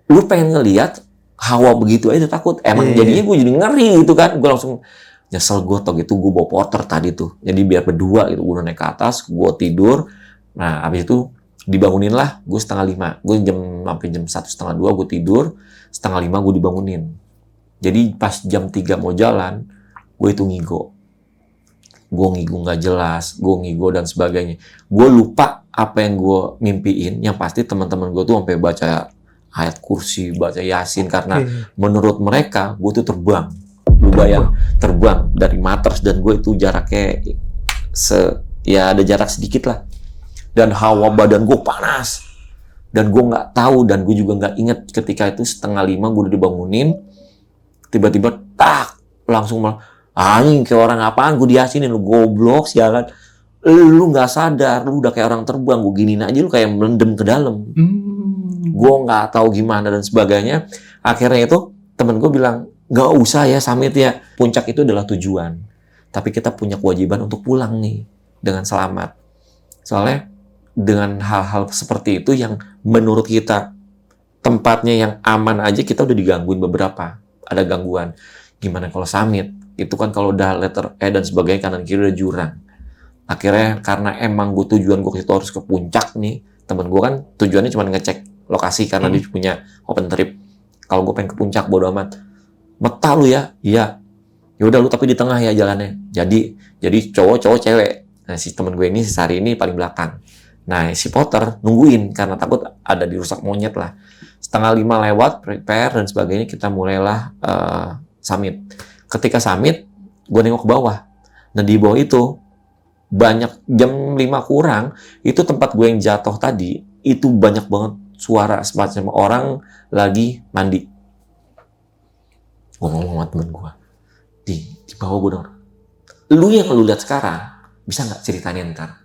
B: lu pengen ngeliat hawa begitu aja takut. Emang jadinya gue jadi ngeri gitu kan. Gue langsung nyesel gue tau gitu, gue bawa porter tadi tuh. Jadi biar berdua gitu, gue udah naik ke atas, gue tidur. Nah, habis itu dibangunin lah, gue 4:30. Gue sampai jam 1:30 gue tidur, 4:30 gue dibangunin. Jadi pas jam 3 mau jalan, gue itu ngigo. Gue ngigo nggak jelas, gue ngigo dan sebagainya. Gue lupa apa yang gue mimpiin. Yang pasti teman-teman gue tuh sampai baca ayat kursi, baca yasin karena menurut mereka gue tuh terbang. Lu bayang terbang dari Maters dan gue itu jaraknya ya ada jarak sedikit lah. Dan hawa badan gue panas. Dan gue nggak tahu dan gue juga nggak inget ketika itu 4:30 gue udah dibangunin. Tiba-tiba langsung malah anjing kayak orang apaan gue diasinin lu goblok sialan. Lu nggak sadar, lu udah kayak orang terbang, gue giniin aja lu kayak melendem ke dalam. Gue nggak tahu gimana dan sebagainya. Akhirnya itu temen gue bilang, nggak usah ya summit ya. Puncak itu adalah tujuan. Tapi kita punya kewajiban untuk pulang nih dengan selamat. Soalnya dengan hal-hal seperti itu yang menurut kita tempatnya yang aman aja kita udah digangguin beberapa. Ada gangguan. Gimana kalau summit? Itu kan kalau udah letter E dan sebagainya kanan kiri udah jurang. Akhirnya karena emang tujuan gue itu harus ke puncak nih. Temen gue kan tujuannya cuma ngecek lokasi karena dia punya open trip. Kalau gue pengen ke puncak bodo amat. Meta lu ya? Iya. Ya udah lu tapi di tengah ya jalannya. Jadi cowok cewek. Nah si temen gue ini si Sari ini paling belakang. Nah si Potter nungguin karena takut ada dirusak monyet lah. 4:30 lewat prepare dan sebagainya kita mulailah summit. Ketika summit gue nengok ke bawah. Nah di bawah itu banyak jam 5 kurang itu tempat gue yang jatuh tadi itu banyak banget suara semacam orang lagi mandi. Gue ngomong sama temen gue di bawah gue denger, lu yang lu lihat sekarang bisa nggak ceritain ntar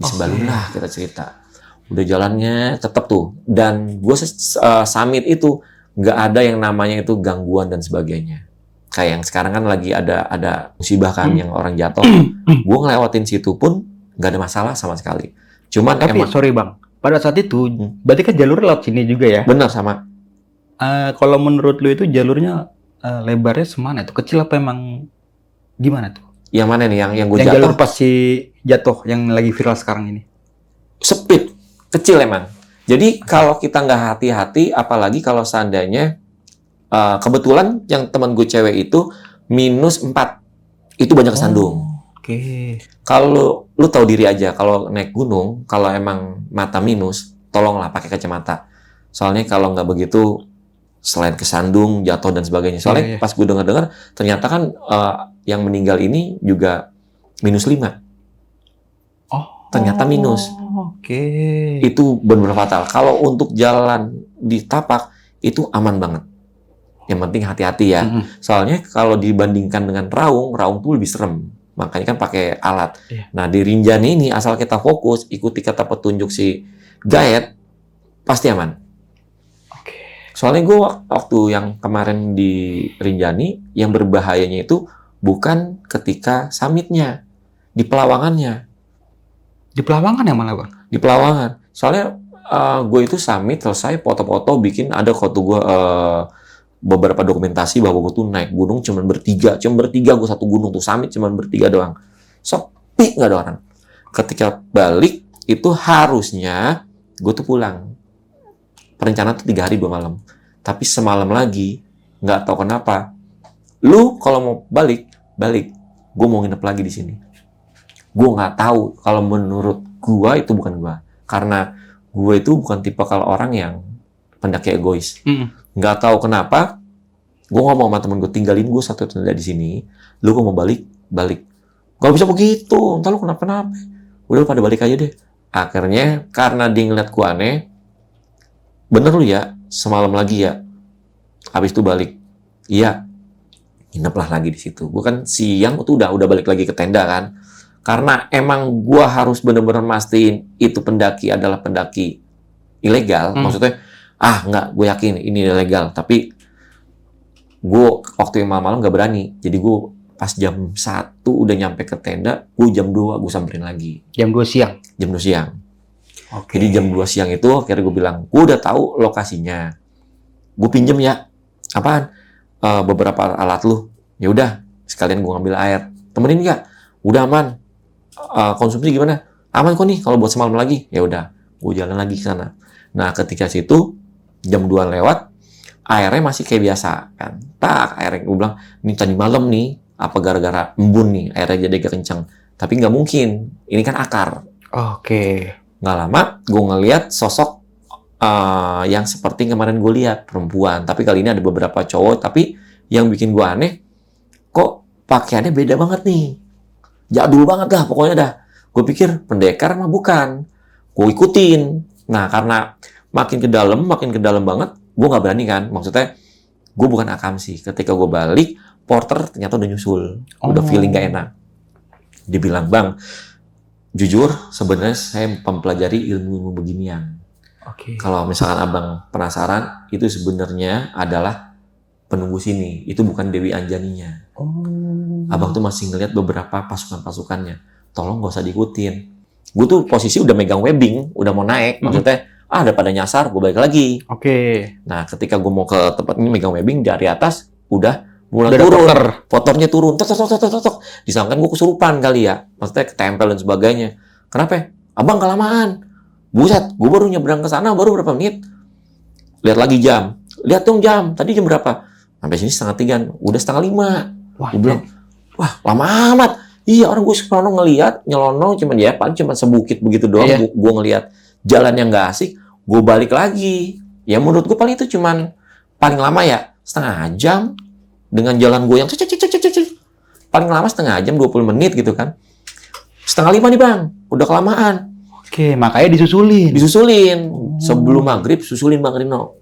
B: di Sembalun lah kita cerita. Udah jalannya tetap tuh dan gue summit itu nggak ada yang namanya itu gangguan dan sebagainya. Kayak yang sekarang kan lagi ada musibah kan yang orang jatuh. Gue ngelewatin situ pun nggak ada masalah sama sekali. Cuman
A: Tapi sorry bang, pada saat itu berarti kan jalur lewat sini juga ya?
B: Bener sama.
A: Kalau menurut lu itu jalurnya lebarnya semana? Itu kecil apa emang gimana tuh?
B: Yang mana nih yang gue
A: Yang
B: jatuh?
A: jalur pas si jatuh yang lagi viral sekarang ini.
B: Speed kecil emang. Jadi kalau kita nggak hati-hati, apalagi kalau seandainya kebetulan yang teman gue cewek itu -4, itu banyak kesandung.
A: Oke.
B: Kalau lu tahu diri aja, kalau naik gunung, kalau emang mata minus, tolonglah pakai kacamata. Soalnya kalau nggak begitu, selain kesandung, jatuh dan sebagainya. Soalnya pas gue dengar-dengar, ternyata kan yang meninggal ini juga -5. Ternyata minus.
A: Oke.
B: Itu benar-benar fatal. Kalau untuk jalan di tapak, itu aman banget. Yang penting hati-hati ya. Soalnya kalau dibandingkan dengan raung tuh lebih serem. Makanya kan pakai alat. Nah, di Rinjani ini asal kita fokus, ikuti kata petunjuk si guide, pasti aman. Soalnya gue waktu yang kemarin di Rinjani, yang berbahayanya itu bukan ketika summitnya, di pelawangannya.
A: Di Pelawangan ya malah bang?
B: Di pelawangan. Soalnya gue itu summit selesai foto-foto bikin ada foto gue beberapa dokumentasi bahwa gue tuh naik gunung cuma bertiga gue satu gunung tuh summit cuma bertiga doang, sepi nggak ada orang. ketika balik itu harusnya gue tuh pulang. Perencanaan tuh 3 hari 2 malam. Tapi semalam lagi, nggak tahu kenapa. Lu kalau mau balik, gue mau nginep lagi di sini. Gue nggak tahu kalau menurut gue itu bukan gue. Karena gue itu bukan tipe kalau orang yang pendaki egois. Nggak tahu kenapa, gue ngomong sama temen gue, tinggalin gue satu tenda di sini. Lu kalau mau balik. Gak bisa begitu, entar lu kenapa-napa. Udah pada balik aja deh. Akhirnya karena dia ngeliat gue aneh, bener lu ya, semalam lagi ya. Habis itu balik. Iya. Nginep lah lagi di situ. Gue kan siang tuh udah balik lagi ke tenda kan. Karena emang gue harus bener-bener mastiin itu pendaki adalah pendaki ilegal. Maksudnya, enggak, gue yakin ini ilegal. Tapi gue waktu yang malam-malam gak berani. Jadi gue pas jam 1 udah nyampe ke tenda, gue jam 2 gue samperin lagi.
A: Jam 2 siang?
B: Jam 2 siang.
A: Oke.
B: Jadi jam 2 siang itu akhirnya gue bilang, gue udah tahu lokasinya. Gue pinjem ya. Apaan? Beberapa alat lu. Ya udah, sekalian gue ngambil air. Temenin nggak? Udah aman. Konsumsi gimana? Aman kok nih kalau buat semalam lagi. Ya udah, gue jalan lagi ke sana. Nah, ketika situ jam 2 lewat, airnya masih kayak biasa kan. Tak, airnya gue bilang, ini tadi malam nih, apa gara-gara embun nih, airnya jadi agak kencang. Tapi nggak mungkin, ini kan akar.
A: Oke.
B: Nggak lama, gue ngeliat sosok yang seperti kemarin gue lihat, perempuan. Tapi kali ini ada beberapa cowok, tapi yang bikin gue aneh, kok pakaiannya beda banget nih. Jadul banget dah, pokoknya dah. Gue pikir pendekar mah bukan. Gue ikutin. Nah, karena makin ke dalam banget, gue nggak berani kan. Maksudnya, gue bukan akamsi. Ketika gue balik, porter ternyata udah nyusul. Udah feeling gak enak. Dia bilang, Bang, jujur, sebenarnya saya mempelajari ilmu beginian.
A: Oke.
B: Kalau misalkan abang penasaran, itu sebenarnya adalah penunggu sini. Itu bukan Dewi Anjaninya. Abang tuh masih ngeliat beberapa pasukan-pasukannya. Tolong gak usah diikutin. Gue tuh posisi udah megang webbing, udah mau naik. Maksudnya, daripada nyasar, gue balik lagi.
A: Oke.
B: Nah, ketika gue mau ke tempat ini megang webbing, dari atas udah mulai
A: Udah ada
B: turun.
A: porter.
B: Porternya turun. Tok. Disangkan gue kesurupan kali ya. Maksudnya ketempel dan sebagainya. Kenapa? Abang kelamaan. Buset, gue baru nyebrang ke sana, baru berapa menit. Lihat lagi jam. Lihat dong jam. Tadi jam berapa? Sampai sini 4:30. Udah 4:30.
A: Wah,
B: Gue bilang, wah lama amat. Iya, orang gue sekarang ngelihat, nyelonong, paling cuma sebukit begitu doang.
A: Iya.
B: Gue ngelihat jalan yang nggak asik, gue balik lagi. Ya menurut gue paling itu cuman paling lama ya setengah jam dengan jalan gue yang paling lama setengah jam 20 menit gitu kan. 4:30 nih bang, udah kelamaan.
A: Oke, makanya disusulin.
B: Sebelum maghrib susulin Bang Rino.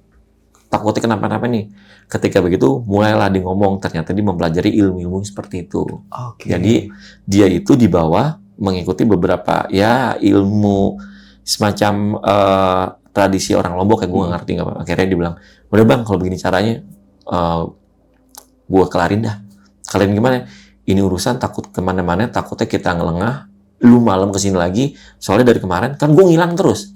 B: Takutnya kenapa-napa nih. Ketika begitu mulailah dia ngomong, ternyata dia mempelajari ilmu-ilmu seperti itu.
A: Oke.
B: Jadi dia itu di bawah mengikuti beberapa ya ilmu semacam tradisi orang Lombok yang gue nggak ngerti nggak. Akhirnya dia bilang, udah bang kalau begini caranya gue kelarin dah. Kalian gimana? Ini urusan takut kemana-mana, takutnya kita ngelengah. Lu malam kesini lagi, soalnya dari kemarin kan gue ngilang terus.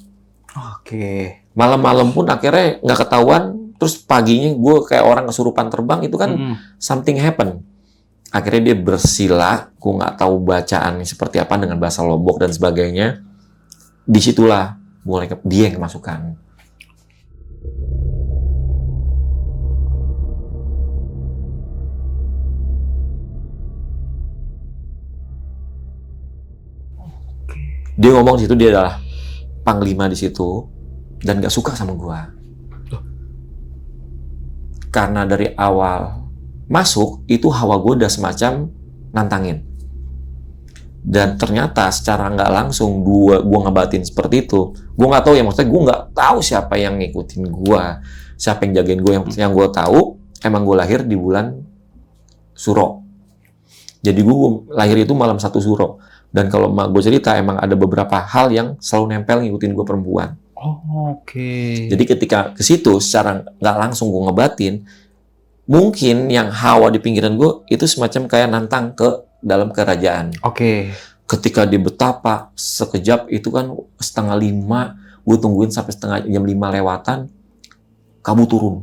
A: Oke.
B: Malam-malam pun akhirnya nggak ketahuan. Terus paginya gue kayak orang kesurupan terbang, itu kan something happen. Akhirnya dia bersila, gue nggak tahu bacaan seperti apa dengan bahasa Lombok dan sebagainya. Disitulah mulai dia yang kemasukan. Dia ngomong di situ dia adalah panglima di situ dan nggak suka sama gue. Karena dari awal masuk, itu hawa gue udah semacam nantangin. Dan ternyata secara nggak langsung gue ngebatin seperti itu. Gue nggak tahu ya, maksudnya gue nggak tahu siapa yang ngikutin gue, siapa yang jagain gue. Yang gue tahu, emang gue lahir di bulan Suro. Jadi gue lahir itu malam 1 Suro. Dan kalau emak gue cerita, emang ada beberapa hal yang selalu nempel ngikutin gue perempuan.
A: Oh, oke.
B: Jadi ketika ke situ secara nggak langsung gue ngebatin, mungkin yang hawa di pinggiran gue itu semacam kayak nantang ke dalam kerajaan.
A: Oke.
B: Ketika di betapa sekejap itu kan 4:30, gue tungguin sampai jam 5 lewatan, kabut turun.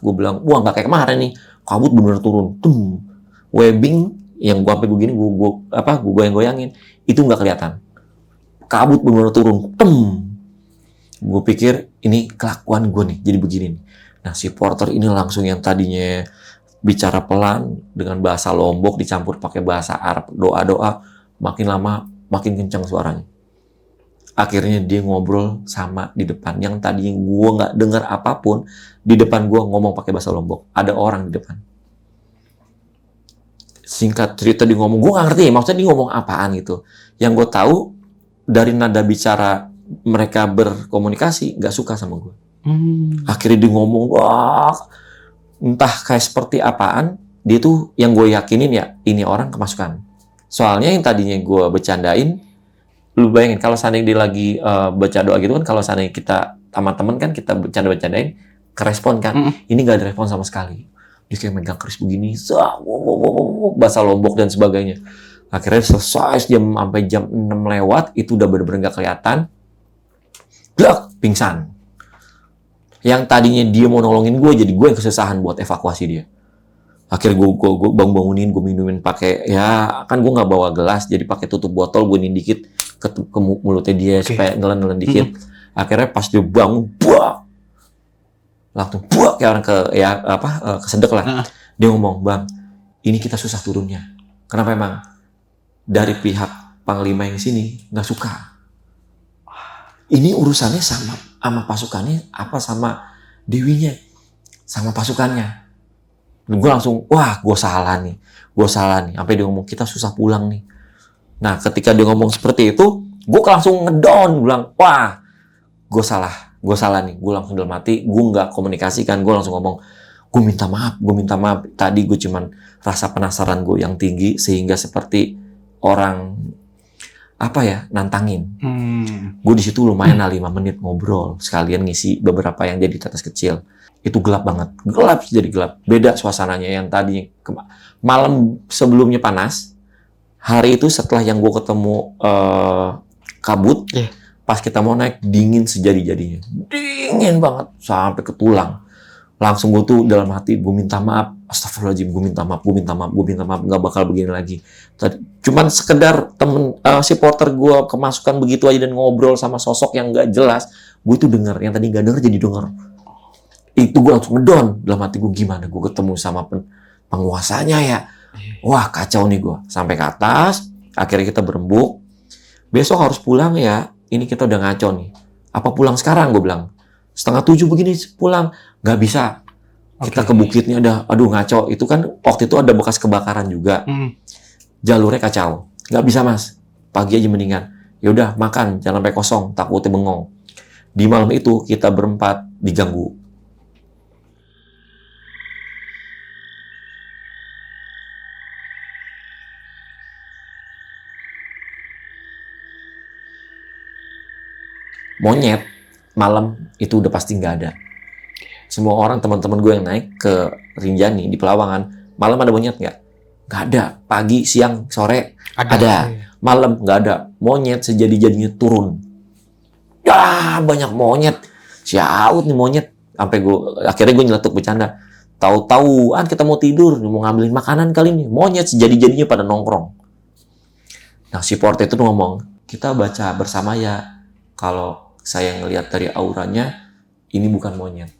B: Gue bilang, wah nggak kayak kemarin nih, kabut bener turun. Webbing yang gue sampai begini, gue goyang-goyangin, itu nggak kelihatan. kabut benar-benar turun. Gue pikir ini kelakuan gue nih, jadi begini nih. Nah, si porter ini langsung yang tadinya bicara pelan dengan bahasa Lombok dicampur pakai bahasa Arab, doa-doa, makin lama makin kencang suaranya. Akhirnya dia ngobrol sama di depan, yang tadinya gue nggak dengar apapun, di depan gue ngomong pakai bahasa Lombok. Ada orang di depan. Singkat cerita dia ngomong, gue nggak ngerti, maksudnya dia ngomong apaan gitu. Yang gue tahu dari nada bicara mereka berkomunikasi nggak suka sama gue. Akhirnya dia ngomong, wah, entah kayak seperti apaan, dia tuh yang gue yakinin ya, ini orang kemasukan. Soalnya yang tadinya gue bercandain, lu bayangin kalau seandainya dia lagi baca doa gitu kan, kalau seandainya kita teman-teman kan kita bercanda-bercandain, kerespon kan, ini nggak ada respon sama sekali. Dia kayak megang keris begini, bahasa Lombok dan sebagainya. Akhirnya selesai sampai jam 6 lewat, itu udah bener-bener nggak kelihatan, blak, pingsan. Yang tadinya dia mau nolongin gue, jadi gue yang kesusahan buat evakuasi dia. Akhirnya gue bangunin, gue minumin pakai, ya kan gue nggak bawa gelas, jadi pakai tutup botol, gue dikit ke mulutnya dia supaya nelen dikit. Akhirnya pas dia bangun, buak, langsung buak kayak orang kesedek lah. Dia ngomong, bang, ini kita susah turunnya. Kenapa emang? Dari pihak panglima yang sini nggak suka. Ini urusannya sama pasukannya apa sama dewinya, sama pasukannya. Gue langsung, wah, gue salah nih. Sampai dia ngomong, kita susah pulang nih. Nah, ketika dia ngomong seperti itu, gue langsung ngedown, bilang, wah, gue salah nih. Gue langsung dalam hati, gue nggak komunikasikan, gue langsung ngomong, gue minta maaf. Tadi gue cuman rasa penasaran gue yang tinggi, sehingga seperti orang nantangin. Gue di situ lumayan 5 menit ngobrol, sekalian ngisi beberapa yang jadi tetes kecil. Itu gelap banget, jadi gelap. Beda suasananya yang tadi malam sebelumnya panas. Hari itu setelah yang gue ketemu kabut, pas kita mau naik dingin sejadi-jadinya, dingin banget sampai ke tulang. Langsung gue tuh dalam hati, gue minta maaf, astagfirullahaladzim, gue minta maaf, nggak bakal begini lagi. Cuman sekedar si porter gue kemasukan begitu aja dan ngobrol sama sosok yang nggak jelas, gue tuh denger, yang tadi nggak denger jadi denger. Itu gue langsung ngedown, dalam hati gue gimana, gue ketemu sama penguasanya ya, wah kacau nih gue. Sampai ke atas, akhirnya kita berembuk, besok harus pulang ya, ini kita udah ngaco nih. Apa pulang sekarang, gue bilang. 6:30 begini pulang, nggak bisa. Kita ke bukitnya aduh ngaco. Itu kan waktu itu ada bekas kebakaran juga. Jalurnya kacau. Nggak bisa mas. Pagi aja mendingan. Ya udah makan, jangan sampai kosong, takutnya bengong. Di malam itu kita berempat diganggu. Monyet malam itu udah pasti nggak ada. Semua orang, teman-teman gue yang naik ke Rinjani di Pelawangan, malam ada monyet nggak? Nggak ada. Pagi, siang, sore ada. Malam nggak ada. Monyet sejadi-jadinya turun. Ya banyak monyet. Siaut nih monyet. Akhirnya gue nyeletuk bercanda. Tahu-tahuan kita mau tidur, mau ngambilin makanan kali ini. Monyet sejadi-jadinya pada nongkrong. Nah si porter itu ngomong, kita baca bersama ya. Kalau saya ngelihat dari auranya, ini bukan monyet.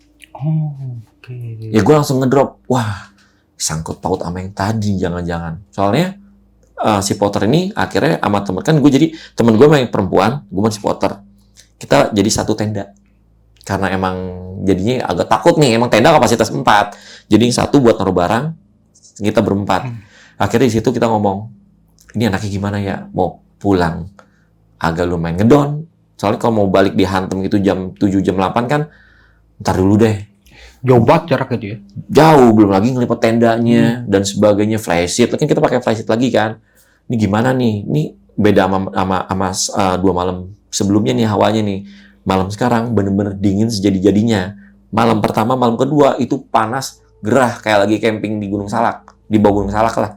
B: Ya gue langsung ngedrop, wah, sangkut paut sama yang tadi, jangan-jangan. Soalnya si porter ini akhirnya sama temen, kan gue jadi, temen gue yang perempuan, gue masih porter. Kita jadi satu tenda. Karena emang jadinya agak takut nih, emang tenda kapasitas 4. Jadi yang satu buat naruh barang, kita berempat. Akhirnya di situ kita ngomong, ini anaknya gimana ya, mau pulang. Agak lumayan ngedon. Soalnya kalau mau balik dihantem gitu jam 7, jam 8 kan, ntar dulu deh.
A: Jauh banget jaraknya dia.
B: Jauh, belum lagi ngelipet tendanya dan sebagainya, flysheet. Kan kita pakai flysheet lagi kan. Ini gimana nih? Ini beda sama 2 malam sebelumnya nih hawanya nih. Malam sekarang bener-bener dingin sejadi-jadinya. Malam pertama, malam kedua itu panas, gerah kayak lagi camping di Gunung Salak, di bawah Gunung Salak lah,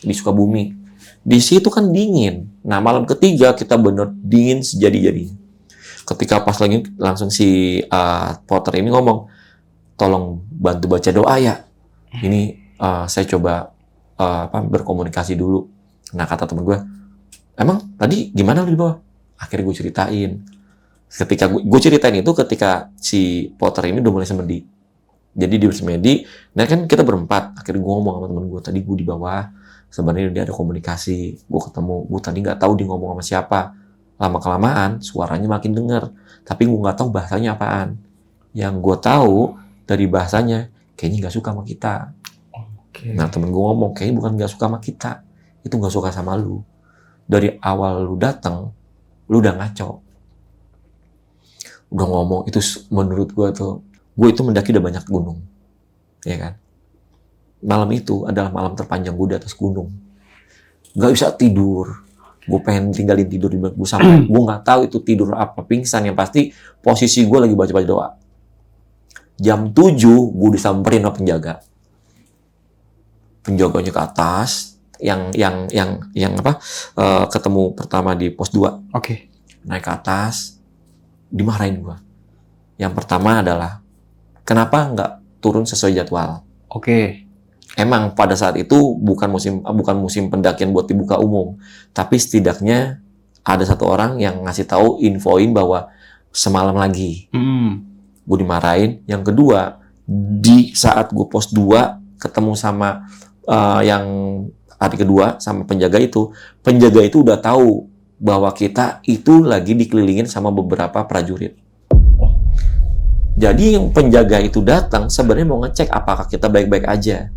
B: di Sukabumi. Di situ kan dingin. Nah, malam ketiga kita bener dingin sejadi-jadinya. Ketika pas lagi langsung si porter ini ngomong, tolong bantu baca doa ya. Ini saya coba berkomunikasi dulu. Nah, kata temen gue, emang tadi gimana lu di bawah? Akhirnya gue ceritain. Ketika gue ceritain itu ketika si Potter ini udah mulai semedi. Jadi dia bersemedi, nah kan kita berempat. Akhirnya gue ngomong sama temen gue, tadi gue di bawah, sebenarnya dia ada komunikasi. Gue ketemu, gue tadi nggak tahu dia ngomong sama siapa. Lama-kelamaan, suaranya makin denger. Tapi gue nggak tahu bahasanya apaan. Yang gue tahu dari bahasanya, kayaknya nggak suka sama kita. Nah temen gue ngomong, kayaknya bukan nggak suka sama kita. Itu nggak suka sama lu. Dari awal lu datang, lu udah ngaco. Udah ngomong, itu menurut gue tuh, gue itu mendaki udah banyak gunung, ya kan. Malam itu adalah malam terpanjang gue di atas gunung, nggak bisa tidur. Gue pengen tinggalin tidur di gue sampai gue nggak tahu itu tidur apa, pingsan. Yang pasti posisi gue lagi baca doa. Jam 7 gue disamperin sama penjaga. Penjaganya ke atas, yang ketemu pertama di pos 2.
A: Oke.
B: Naik ke atas, dimarahin gue. Yang pertama adalah kenapa nggak turun sesuai jadwal?
A: Oke.
B: Emang pada saat itu bukan musim pendakian buat dibuka umum, tapi setidaknya ada satu orang yang ngasih tahu, infoin bahwa semalam lagi. Gue dimarahin. Yang kedua, di saat gue pos 2 ketemu sama yang hari kedua sama penjaga itu udah tahu bahwa kita itu lagi dikelilingin sama beberapa prajurit. Jadi yang penjaga itu datang sebenarnya mau ngecek apakah kita baik-baik aja.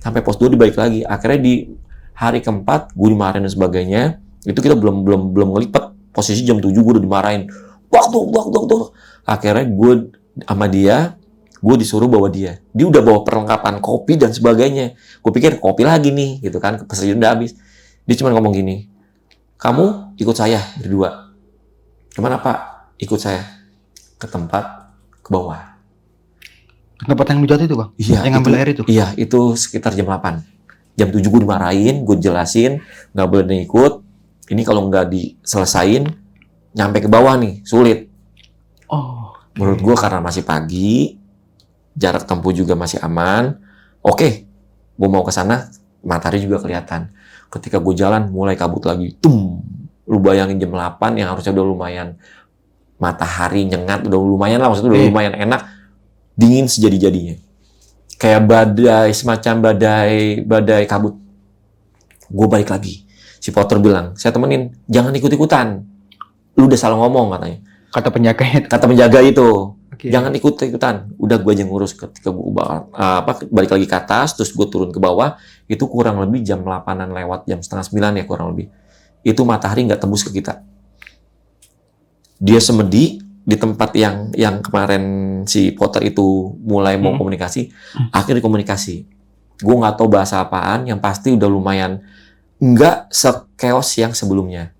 B: Sampai pos 2 dibalik lagi. Akhirnya di hari keempat gue dimarahin dan sebagainya. Itu kita belum ngelipet. Posisi jam 7 gue udah dimarahin. Waktu. Akhirnya gue sama dia, gue disuruh bawa dia. Dia udah bawa perlengkapan kopi dan sebagainya. Gue pikir kopi lagi nih, gitu kan. Pesan udah habis. Dia cuma ngomong gini, kamu ikut saya berdua. Kemana Pak? Ikut saya ke tempat ke bawah.
A: Tempat yang lu jatuh itu, Bang?
B: Iya,
A: yang ngambil air itu?
B: Iya, itu sekitar jam 8. Jam 7 gue dimarahin, gue jelasin, nggak boleh ikut. Ini kalau nggak diselesain, nyampe ke bawah nih, sulit.
A: Oh.
B: Menurut gue karena masih pagi, jarak tempuh juga masih aman. Oke, gue mau ke sana, matahari juga kelihatan. Ketika gue jalan, mulai kabut lagi. Lu bayangin jam 8 yang harusnya udah lumayan matahari nyengat, udah lumayan lah, maksudnya udah lumayan enak, dingin sejadi-jadinya. Kayak badai, semacam badai kabut. Gue balik lagi. Si Potter bilang, saya temenin, jangan ikut-ikutan. Lu udah salah ngomong katanya.
A: Kata penjaganya.
B: Kata penjaga itu.
A: Okay.
B: Jangan ikut-ikutan. Udah gue aja ngurus. Ketika gue balik lagi ke atas, terus gue turun ke bawah, itu kurang lebih jam 8-an lewat, jam setengah 9 ya kurang lebih. Itu matahari nggak tembus ke kita. Dia semedi di tempat yang kemarin si Potter itu mulai mau komunikasi, akhirnya komunikasi. Gue nggak tahu bahasa apaan, yang pasti udah lumayan nggak sekeos yang sebelumnya.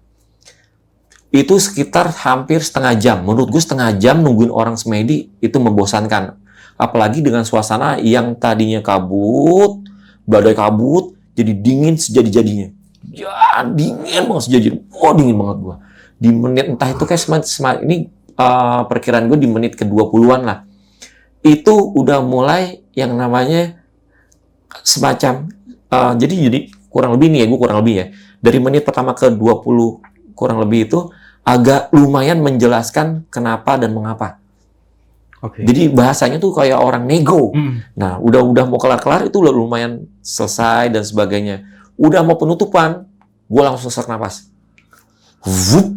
B: Itu sekitar hampir setengah jam. Menurut gue setengah jam nungguin orang semedi itu membosankan. Apalagi dengan suasana yang tadinya kabut, badai kabut, jadi dingin sejadi-jadinya. Ya, dingin banget sejadi-jadinya. Oh, dingin banget gue. Di menit entah itu kayak ini perkiraan gue di menit ke-20-an lah. Itu udah mulai yang namanya semacam jadi kurang lebih nih ya, gue kurang lebih ya. Dari menit pertama ke 20 kurang lebih itu agak lumayan menjelaskan kenapa dan mengapa.
A: Okay.
B: Jadi bahasanya tuh kayak orang nego. Nah, udah mau kelar-kelar itu udah lumayan selesai dan sebagainya. Udah mau penutupan, gue langsung sesak napas. Vup.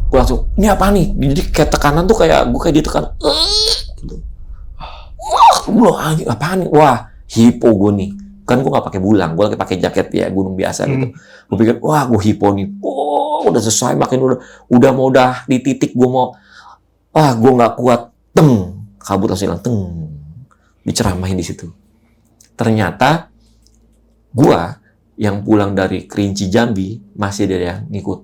B: Gue langsung, ini apa nih? Jadi kayak tekanan tuh kayak gue kayak ditekan. Gitu. Wah, gue apaan nih? Wah, hipo gue nih. Kan gue nggak pakai bulang, gue lagi pakai jaket ya gunung biasa gitu. Gue pikir, wah gue hipo nih. Oh, udah selesai, makin udah di titik gue mau. Ah, gue nggak kuat. Kabut langsung hilang. Diceramahin di situ. Ternyata gue yang pulang dari Kerinci Jambi masih ada yang ngikut.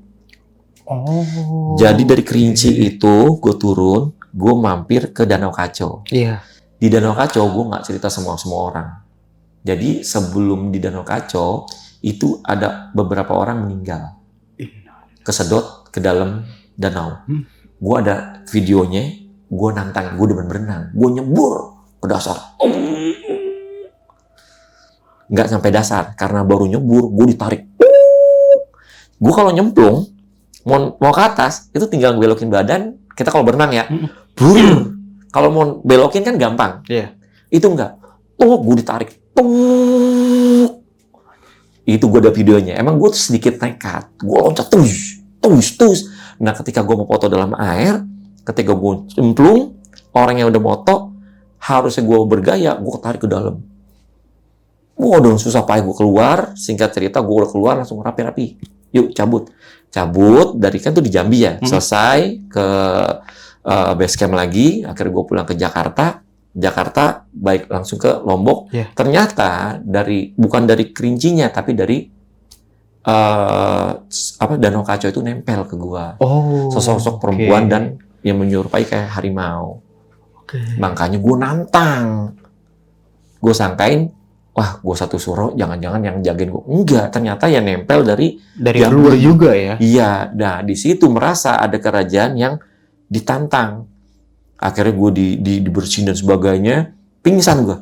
A: Oh.
B: Jadi dari Kerinci itu gue turun, gue mampir ke Danau Kacau.
A: Iya.
B: Di Danau Kacau gue nggak cerita semua orang. Jadi sebelum di Danau Kacau itu ada beberapa orang meninggal, kesedot ke dalam danau. Gue ada videonya, gue nantang, gue demen berenang, gue nyebur ke dasar. Nggak sampai dasar karena baru nyebur, gue ditarik. Gue kalau nyemplung, mau ke atas, itu tinggal belokin badan. Kita kalau berenang ya, brrr. Kalau mau belokin kan gampang.
A: Iya.
B: Itu enggak. Gue ditarik. Itu gue ada videonya. Emang gue tuh sedikit nekat. Gue loncat, tus. Nah, ketika gue mau foto dalam air, ketika gue cemplung, orang yang udah moto, harusnya gue bergaya, gue tarik ke dalam. Gue udah susah payah gue keluar. Singkat cerita, gue udah keluar langsung rapi-rapi. Yuk, cabut. Dari kan tuh di Jambi ya. Selesai ke base camp lagi. Akhirnya gue pulang ke Jakarta. Baik langsung ke Lombok.
A: Yeah.
B: Ternyata bukan dari kerincinya, tapi dari Danau Kacau itu nempel ke gua. Sosok perempuan dan yang menyerupai kayak harimau. Makanya gua nantang. Gua sangkain, wah gua satu suro, jangan-jangan yang jagain gua. Enggak, ternyata ya nempel dari
A: luar juga ya.
B: Iya, nah di situ merasa ada kerajaan yang ditantang. Akhirnya gue dibersihin dan sebagainya, pingsan gue.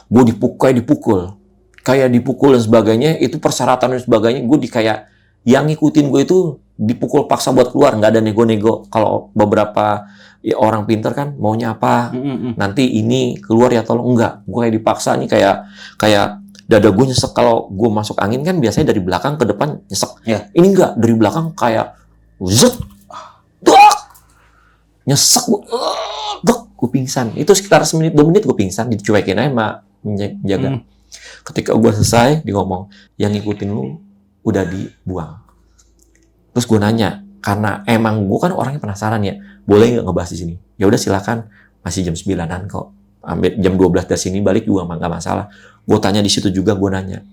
B: Gue dipukul. Kayak dipukul dan sebagainya, itu persyaratan dan sebagainya, gue kayak, yang ngikutin gue itu dipukul paksa buat keluar, nggak ada nego-nego. Kalau beberapa ya, orang pinter kan, maunya apa, nanti ini keluar ya tolong, enggak. Gue kayak dipaksa nih, kayak dada gue nyesek. Kalau gue masuk angin kan, biasanya dari belakang ke depan nyesek.
A: Yeah.
B: Ini enggak, dari belakang kayak, zet, nyesek gue pingsan. Itu sekitar 1-2 menit gue pingsan, dicuekin aja sama menjaga. Ketika gue selesai, dia ngomong, yang ngikutin lu udah dibuang. Terus gue nanya, karena emang gue kan orangnya penasaran ya, boleh nggak ngebahas di sini? Ya udah silakan, masih jam 9-an kok. Ambil jam 12 dari sini balik juga nggak masalah. Gue tanya di situ juga, gue nanya,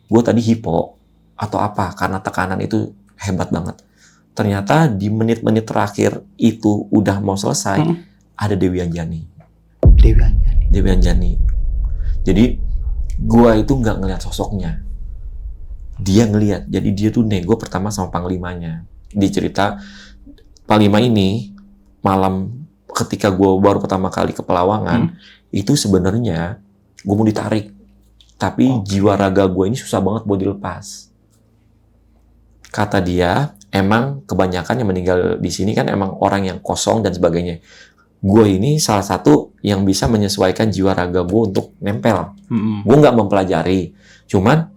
B: gue tadi hipo atau apa? Karena tekanan itu hebat banget. Ternyata di menit-menit terakhir itu udah mau selesai, ada Dewi Anjani. Jadi gua itu nggak ngelihat sosoknya, dia ngelihat. Jadi dia tuh nego pertama sama panglimanya. Di cerita Panglima ini malam ketika gua baru pertama kali ke Pelawangan, itu sebenarnya gua mau ditarik, tapi jiwa raga gua ini susah banget buat dilepas. Kata dia, emang kebanyakan yang meninggal di sini kan emang orang yang kosong dan sebagainya. Gue ini salah satu yang bisa menyesuaikan jiwa raga gue untuk nempel. Gue nggak mempelajari, cuman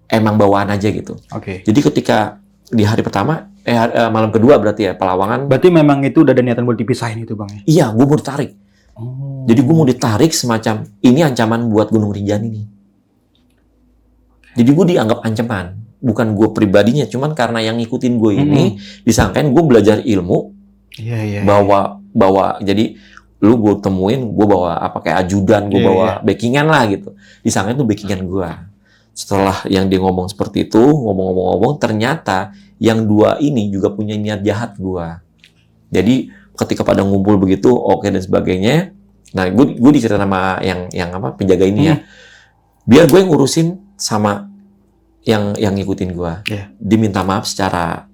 B: emang bawaan aja gitu. Jadi ketika di hari pertama, malam kedua berarti ya, Pelawangan.
A: Berarti memang itu udah ada niatan buat dipisahin itu Bang ya?
B: Iya, gue mau ditarik. Jadi gue mau ditarik semacam, ini ancaman buat Gunung Rinjani nih. Jadi gue dianggap ancaman. Bukan gue pribadinya, cuman karena yang ngikutin gue ini disangkain gue belajar ilmu, bawa jadi lu gue temuin, gue bawa apa kayak ajudan, gue bawa backingan lah gitu, disangkain itu backingan gue. Setelah yang dia ngomong seperti itu, ngomong-ngomong, ternyata yang dua ini juga punya niat jahat gue. Jadi ketika pada ngumpul begitu, oke dan sebagainya, nah gue diceritain sama yang apa penjaga ini ya, biar gue yang ngurusin sama yang ngikutin gue. Diminta maaf secara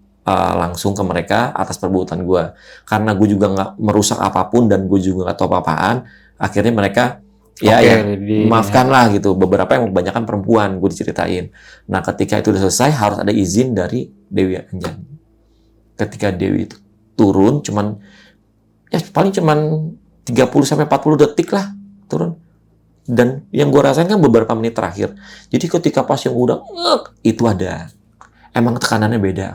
B: langsung ke mereka atas perbuatan gue. Karena gue juga nggak merusak apapun dan gue juga nggak tahu apa-apaan. Akhirnya mereka maafkan lah gitu. Beberapa yang kebanyakan perempuan gue diceritain. Nah ketika itu udah selesai harus ada izin dari Dewi Anjani. Ketika Dewi itu turun paling cuman 30-40 detik lah turun. Dan yang gue rasain kan beberapa menit terakhir. Jadi ketika pas yang udah itu ada, emang tekanannya beda.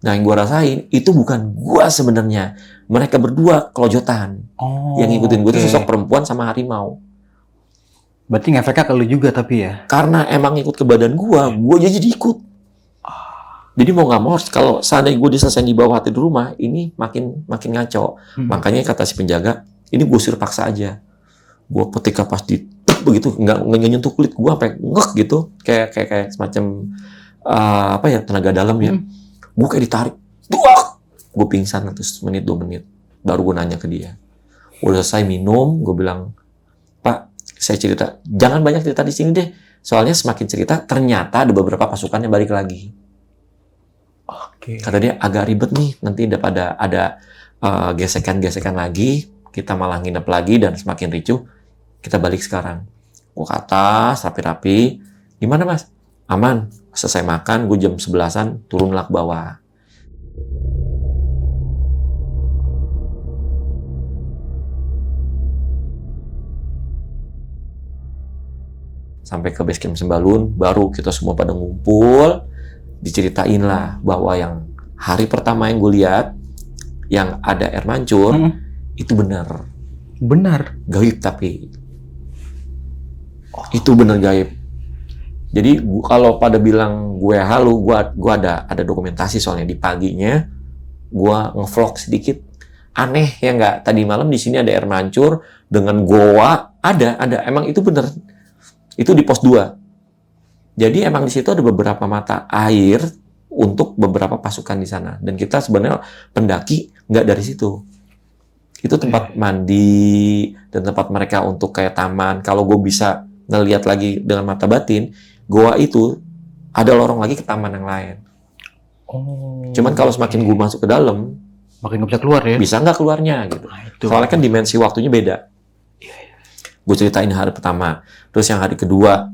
B: Nah yang gue rasain itu bukan gue sebenarnya, mereka berdua kelojotan. Yang ngikutin gue itu sosok perempuan sama harimau.
A: Berarti ngefeknya ke lu juga tapi ya?
B: Karena emang ikut ke badan gue jadi ikut. Jadi mau nggak mau, kalau seandainya gue diselesain di bawah hati di rumah, ini makin ngaco. Makanya kata si penjaga, ini gue suruh paksa aja. Gue ketika pas begitu nggak nyentuh kulit gue sampai ngek gitu, kayak semacam tenaga dalam ya. Gue kayak ditarik, gue pingsan terus 1-2 menit, baru gue nanya ke dia. Udah selesai minum, gue bilang, Pak, saya cerita, jangan banyak cerita di sini deh, soalnya semakin cerita ternyata ada beberapa pasukan yang balik lagi. Kata dia agak ribet nih, nanti ada gesekan-gesekan lagi, kita malah nginep lagi dan semakin ricuh. Kita balik sekarang. Gue ke atas, rapi-rapi. Gimana mas? aman. Selesai makan, gue jam 11-an turunlah ke bawah. Sampai ke base camp Sembalun, baru kita semua pada ngumpul, diceritain lah bahwa yang hari pertama yang gue lihat, yang ada air mancur, itu benar.
A: Benar.
B: Gaib tapi. Itu benar gaib. Jadi kalau pada bilang gue halu, gue ada dokumentasi soalnya di paginya, gue ngevlog sedikit. Aneh ya nggak? Tadi malam di sini ada air mancur dengan goa, ada. Emang itu benar. Itu di pos 2. Jadi emang di situ ada beberapa mata air untuk beberapa pasukan di sana. Dan kita sebenarnya pendaki nggak dari situ. Itu tempat mandi dan tempat mereka untuk kayak taman. Kalau gue bisa ngelihat lagi dengan mata batin, goa itu ada lorong lagi ke taman yang lain. Cuman kalau semakin gue masuk ke dalam,
A: makin nggak bisa keluar ya?
B: Bisa nggak keluarnya gitu. Soalnya kan dimensi waktunya beda. Gue ceritain hari pertama, terus yang hari kedua,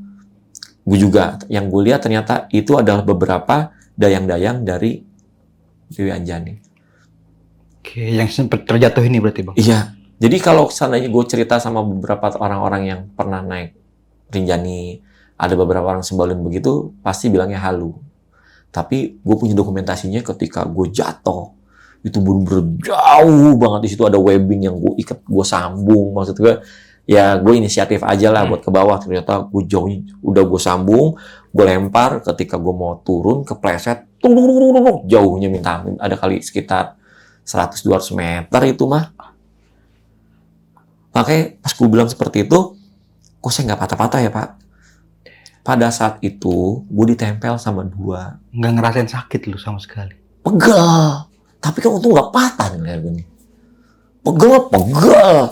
B: gue juga yang gue lihat ternyata itu adalah beberapa dayang-dayang dari Dewi Anjani.
A: Oke, yang sempat terjatuh ini berarti bang?
B: Iya, jadi kalau seandainya gue cerita sama beberapa orang-orang yang pernah naik Rinjani, ada beberapa orang Sembalun begitu, pasti bilangnya halu. Tapi gue punya dokumentasinya ketika gue jatuh, itu bener-bener jauh banget. Di situ ada webbing yang gue ikat, gue sambung, maksud gue, ya gue inisiatif aja lah buat ke bawah. Ternyata gue jauhnya udah gue sambung, gue lempar. Ketika gue mau turun kepleset, jauhnya minta ampun, ada kali sekitar 100-200 meter itu mah. Makanya pas gue bilang seperti itu, kok saya nggak patah-patah ya pak? Pada saat itu gue ditempel sama 2.
A: Nggak ngerasain sakit lu sama sekali?
B: Pegel, tapi kan untung nggak patah nih kayak gini. Pegel.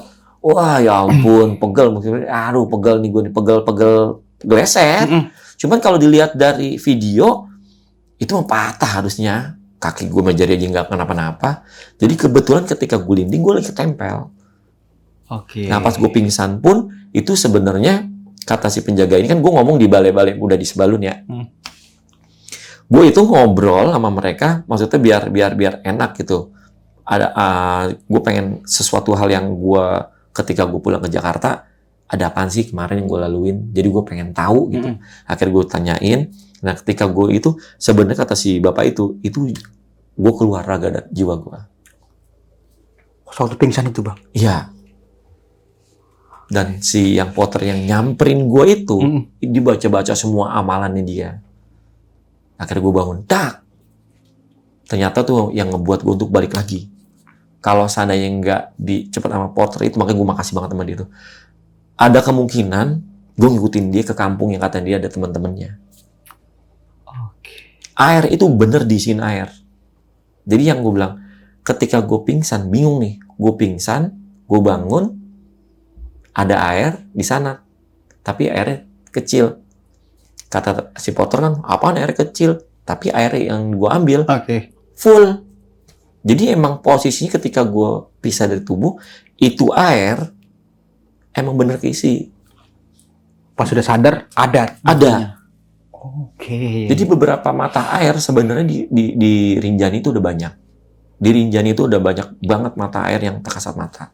B: Wah ya ampun, pegel. Aduh pegel nih gue nih, pegel geleset. Cuman kalau dilihat dari video, itu mah patah harusnya. Kaki gue menjadi aja nggak kenapa-napa. Jadi kebetulan ketika gue linding, gue lagi ketempel.
A: Oke.
B: Nah pas gue pingsan pun, itu sebenarnya kata si penjaga ini, kan gue ngomong di balai-balai udah di Sembalun ya. Gue itu ngobrol sama mereka, maksudnya biar enak gitu. Gue pengen sesuatu hal yang gue ketika gue pulang ke Jakarta, ada apaan sih kemarin yang gue laluin? Jadi gue pengen tahu gitu. Akhirnya gue tanyain. Nah ketika gue itu, sebenarnya kata si bapak itu gue keluar raga dan jiwa gue.
A: Waktu pingsan itu bang?
B: Iya. Dan si yang Potter yang nyamperin gue itu, dibaca-baca semua amalannya dia. Akhirnya gue bangun, tak. Ternyata tuh yang ngebuat gue untuk balik lagi. Kalau seandainya nggak dicepet sama Potter itu, makanya gue makasih banget sama dia tuh. Ada kemungkinan gue ngikutin dia ke kampung yang katanya dia ada teman-temannya. Air itu bener diisiin air. Jadi yang gue bilang, ketika gue pingsan, bingung nih. Gue pingsan, gue bangun, ada air di sana. Tapi airnya kecil. Kata si Potter kan, apaan air kecil? Tapi air yang gue ambil, full. Jadi emang posisinya ketika gue pisah dari tubuh, itu air emang bener keisi.
A: Pas sudah sadar, ada. Oke.
B: Jadi beberapa mata air sebenarnya di Rinjani itu udah banyak. Di Rinjani itu udah banyak banget mata air yang tak kasat mata.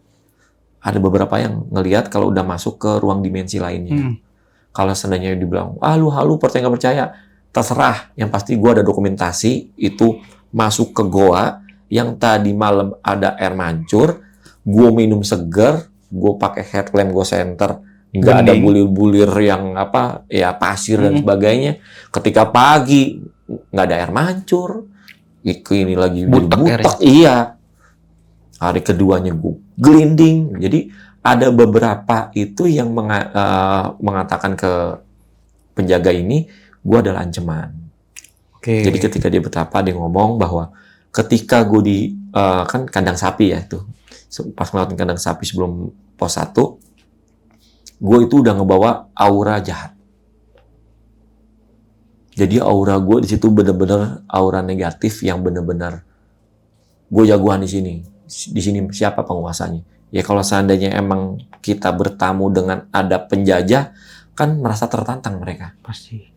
B: Ada beberapa yang ngelihat kalau udah masuk ke ruang dimensi lainnya. Kalau seandainya dibilang, halu percaya nggak percaya, terserah. Yang pasti gue ada dokumentasi itu masuk ke goa yang tadi malam ada air mancur, gue minum seger, gue pakai headlamp, gue center, nggak ada bulir-bulir yang apa ya pasir dan sebagainya. Ketika pagi nggak ada air mancur, ini lagi butek. Iya. Hari keduanya gue glinding. Jadi ada beberapa itu yang mengatakan ke penjaga ini, gue adalah ancaman. Jadi ketika dia betapa, dia ngomong bahwa ketika gue di kan kandang sapi ya itu, pas ngelakuin kandang sapi sebelum pos 1, gue itu udah ngebawa aura jahat. Jadi aura gue di situ bener-bener aura negatif yang bener-bener gue jagoan di sini. Di sini siapa penguasanya? Ya kalau seandainya emang kita bertamu dengan ada penjajah, kan merasa tertantang mereka.
A: Pasti.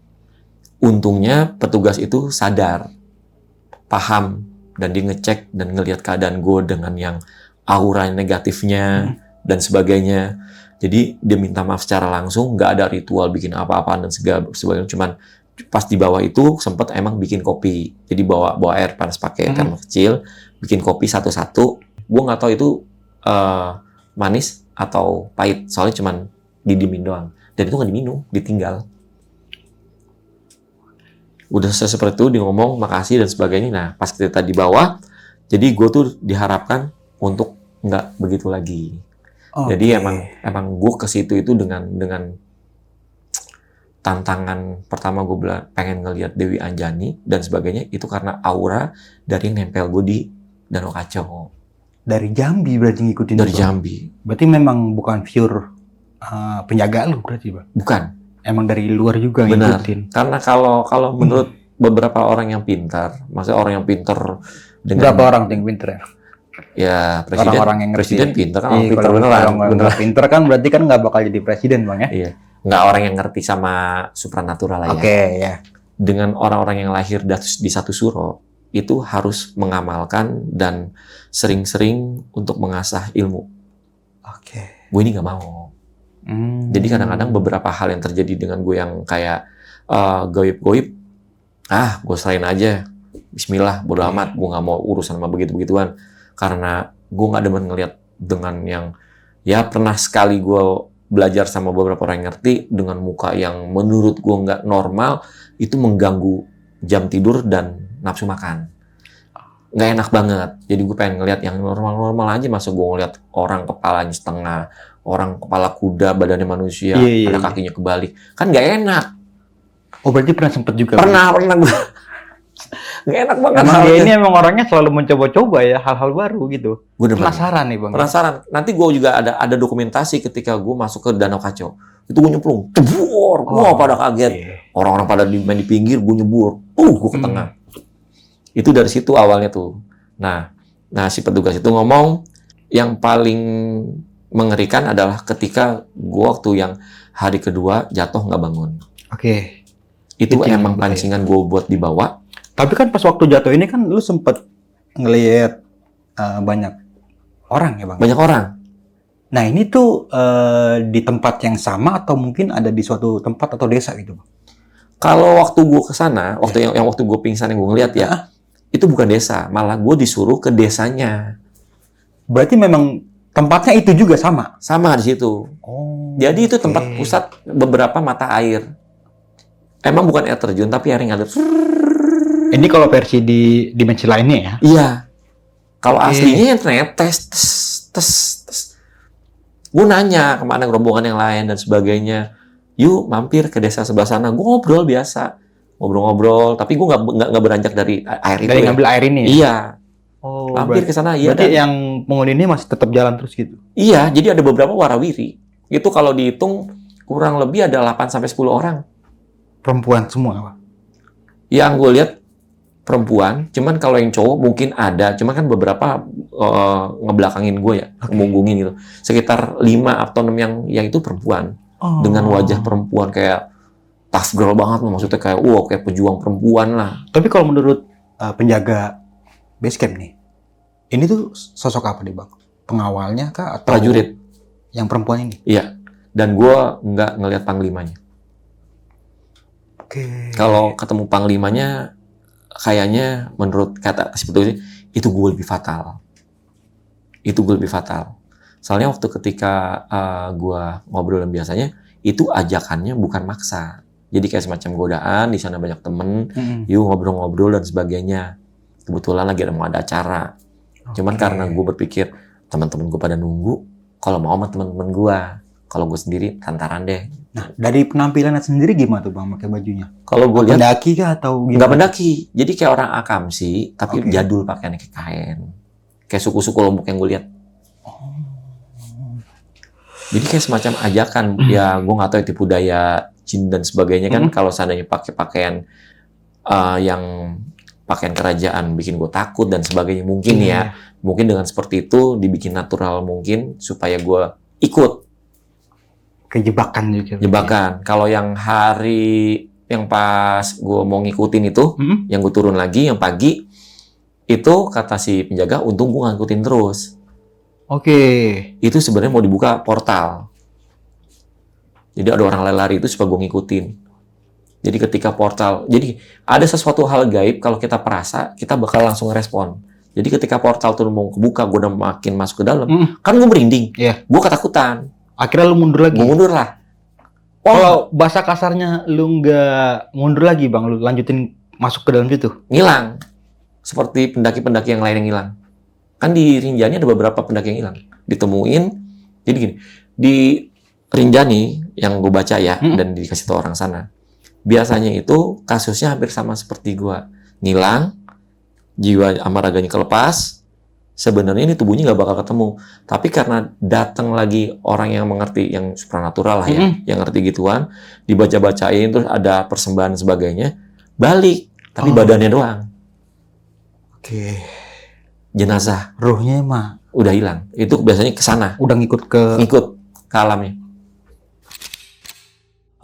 B: untungnya petugas itu sadar, paham, dan dia ngecek dan ngelihat keadaan gue dengan yang aura negatifnya dan sebagainya. Jadi dia minta maaf secara langsung, nggak ada ritual bikin apa-apaan dan sebagainya. Cuman pas di bawah itu sempat emang bikin kopi. Jadi bawa air panas pakai termos kecil, bikin kopi satu-satu. Gue nggak tahu itu manis atau pahit, soalnya cuman didiemin doang. Dan itu nggak diminum, ditinggal. Udah selesai seperti itu, dia ngomong makasih dan sebagainya. Nah, pas kita di bawah, jadi gue tuh diharapkan untuk nggak begitu lagi. Jadi emang gue ke situ itu dengan tantangan pertama gue pengen ngelihat Dewi Anjani dan sebagainya itu karena aura dari yang nempel gue di Danau Kacau.
A: Dari Jambi berarti ngikutin
B: Dari
A: itu?
B: Jambi.
A: Berarti memang bukan pure penjaga lu berarti, Bang?
B: Bukan.
A: Emang dari luar juga
B: Benar.
A: ngikutin?
B: Karena kalau menurut beberapa orang yang pintar, maksudnya orang yang pintar dengan
A: Berapa orang yang pinter ya?
B: ya presiden,
A: Orang-orang yang ngerti.
B: presiden pintar kan,
A: Iya,
B: orang pintar
A: kalau
B: beneran.
A: nggak pinter kan berarti kan nggak bakal jadi presiden, Bang ya?
B: Iya, nggak orang yang ngerti sama supranatural lah ya.
A: Oke, ya.
B: Dengan orang-orang yang lahir di satu suro itu harus mengamalkan dan sering-sering untuk mengasah ilmu.
A: Oke.
B: Gue ini nggak mau. Jadi kadang-kadang beberapa hal yang terjadi dengan gue yang kayak goib-goib, gue serahin aja. Bismillah, bodo amat. Gue nggak mau urusan sama begitu-begituan. Karena gue nggak demen ngelihat dengan yang, ya pernah sekali gue belajar sama beberapa orang yang ngerti dengan muka yang menurut gue nggak normal, itu mengganggu jam tidur dan nafsu makan. Nggak enak banget. Jadi gue pengen ngelihat yang normal-normal aja. Masa gue ngelihat orang kepalanya setengah, orang kepala kuda, badannya manusia, ada kakinya kebalik. Kan nggak enak.
A: Oh, berarti pernah sempet juga?
B: Pernah gue. Nggak enak banget.
A: Emang dia ini emang orangnya selalu mencoba-coba ya hal-hal baru gitu.
B: Gue
A: Penasaran nih, Bang.
B: Penasaran. Nanti gue juga ada dokumentasi ketika gue masuk ke Danau Kacau. Itu gue nyemplung, cebur. Wah, pada kaget. Orang-orang pada main di pinggir, gue nyebur. Gue ke tengah. Itu dari situ awalnya tuh. Nah, si petugas itu ngomong, yang paling mengerikan adalah ketika gue waktu yang hari kedua jatuh nggak bangun.
A: Oke.
B: Itu
A: Itu yang
B: emang pancingan gue buat dibawa.
A: Tapi kan pas waktu jatuh ini kan lu sempet ngelihat banyak orang ya, Bang?
B: Banyak orang.
A: Nah, ini tuh di tempat yang sama atau mungkin ada di suatu tempat atau desa gitu, Bang?
B: Kalau waktu gue kesana, waktu yang waktu gue pingsan yang gue ngeliat ya, itu bukan desa, malah gue disuruh ke desanya.
A: Berarti memang tempatnya itu juga sama?
B: Sama di situ.
A: Oh.
B: Jadi itu tempat pusat beberapa mata air. Emang bukan air terjun, tapi air yang ngalir.
A: Ini kalau versi di dimensi lainnya ya?
B: Iya. Kalau aslinya yang tes. Gue nanya kemana rombongan yang lain dan sebagainya. Yuk mampir ke desa sebelah sana. Gue ngobrol biasa, ngobrol-ngobrol. Tapi gue nggak beranjak dari air itu.
A: Dari ngambil air ini ya?
B: Iya.
A: Oh,
B: Mampir ke sana. Iya.
A: Berarti yang penghuni ini masih tetap jalan terus gitu?
B: Iya. Jadi ada beberapa warawiri. Itu kalau dihitung kurang lebih ada 8 sampai 10 orang.
A: Perempuan semua, Pak?
B: Yang gue lihat perempuan, cuman kalau yang cowok mungkin ada, cuman kan beberapa ngebelakangin gue ya, ngemunggungin gitu. Sekitar 5 atau 6 yang itu perempuan. Dengan wajah perempuan kayak tough girl banget, maksudnya kayak kayak pejuang perempuan lah.
A: Tapi kalau menurut penjaga base camp nih, ini tuh sosok apa nih, Bang? Pengawalnya kah atau
B: Prajurit.
A: yang perempuan ini?
B: Iya. Dan gue nggak ngelihat panglimanya.
A: Oke.
B: Kalau ketemu panglimanya, kayaknya menurut kata sebetulnya itu gue lebih fatal. Soalnya waktu ketika gue ngobrol dan biasanya itu ajakannya bukan maksa. Jadi kayak semacam godaan, di sana banyak temen, yuk ngobrol-ngobrol dan sebagainya. Kebetulan lagi mau ada acara. Cuman karena gue berpikir teman-teman gue pada nunggu, kalau mau sama teman-teman gue, kalau gue sendiri tantaran deh.
A: Nah, dari penampilannya sendiri gimana tuh, Bang, pakai bajunya?
B: Kalau gue lihat
A: Pendaki kah atau gimana?
B: nggak pendaki, jadi kayak orang akamsi, tapi jadul pakaiannya kayak kain, kayak suku-suku Lombok yang gue lihat. Jadi kayak semacam ajakan, ya gue nggak tahu itu budaya jin dan sebagainya kan. Kalau seandainya pakai pakaian yang pakaian kerajaan bikin gue takut dan sebagainya, mungkin ya, mungkin dengan seperti itu dibikin natural mungkin supaya gue ikut.
A: Kejebakan juga.
B: Jebakan. Kalau yang hari yang pas gue mau ngikutin itu,
A: Mm-mm.
B: yang gue turun lagi, yang pagi, itu kata si penjaga, untung gue ngikutin terus.
A: Oke.
B: Itu sebenarnya mau dibuka portal. Jadi ada orang lari itu supaya gue ngikutin. Jadi ketika portal, jadi ada sesuatu hal gaib kalau kita perasa, kita bakal langsung respon. Jadi ketika portal tuh mau kebuka, gue udah makin masuk ke dalam, kan gue merinding,
A: Iya.
B: gue ketakutan,
A: Akhirnya lu mundur lagi.
B: gue mundur lah.
A: Kalau bahasa kasarnya lu nggak mundur lagi bang, lu lanjutin masuk ke dalam situ.
B: Ngilang. Seperti pendaki-pendaki yang lain yang hilang. Kan di Rinjani ada beberapa pendaki yang hilang. Ditemuin, jadi gini, di Rinjani yang gue baca ya, dan dikasih tahu orang sana, biasanya itu kasusnya hampir sama seperti gue. Ngilang, jiwa sama raganya kelepas, sebenarnya ini tubuhnya nggak bakal ketemu. Tapi karena datang lagi orang yang mengerti, yang supranatural lah ya, yang ngerti gituan, dibaca-bacain, terus ada persembahan sebagainya, balik. Tapi badannya doang.
A: Oke.
B: Jenazah
A: Ruhnya mah
B: udah hilang. Itu biasanya ke sana,
A: udah ngikut ke.
B: ngikut ke alamnya.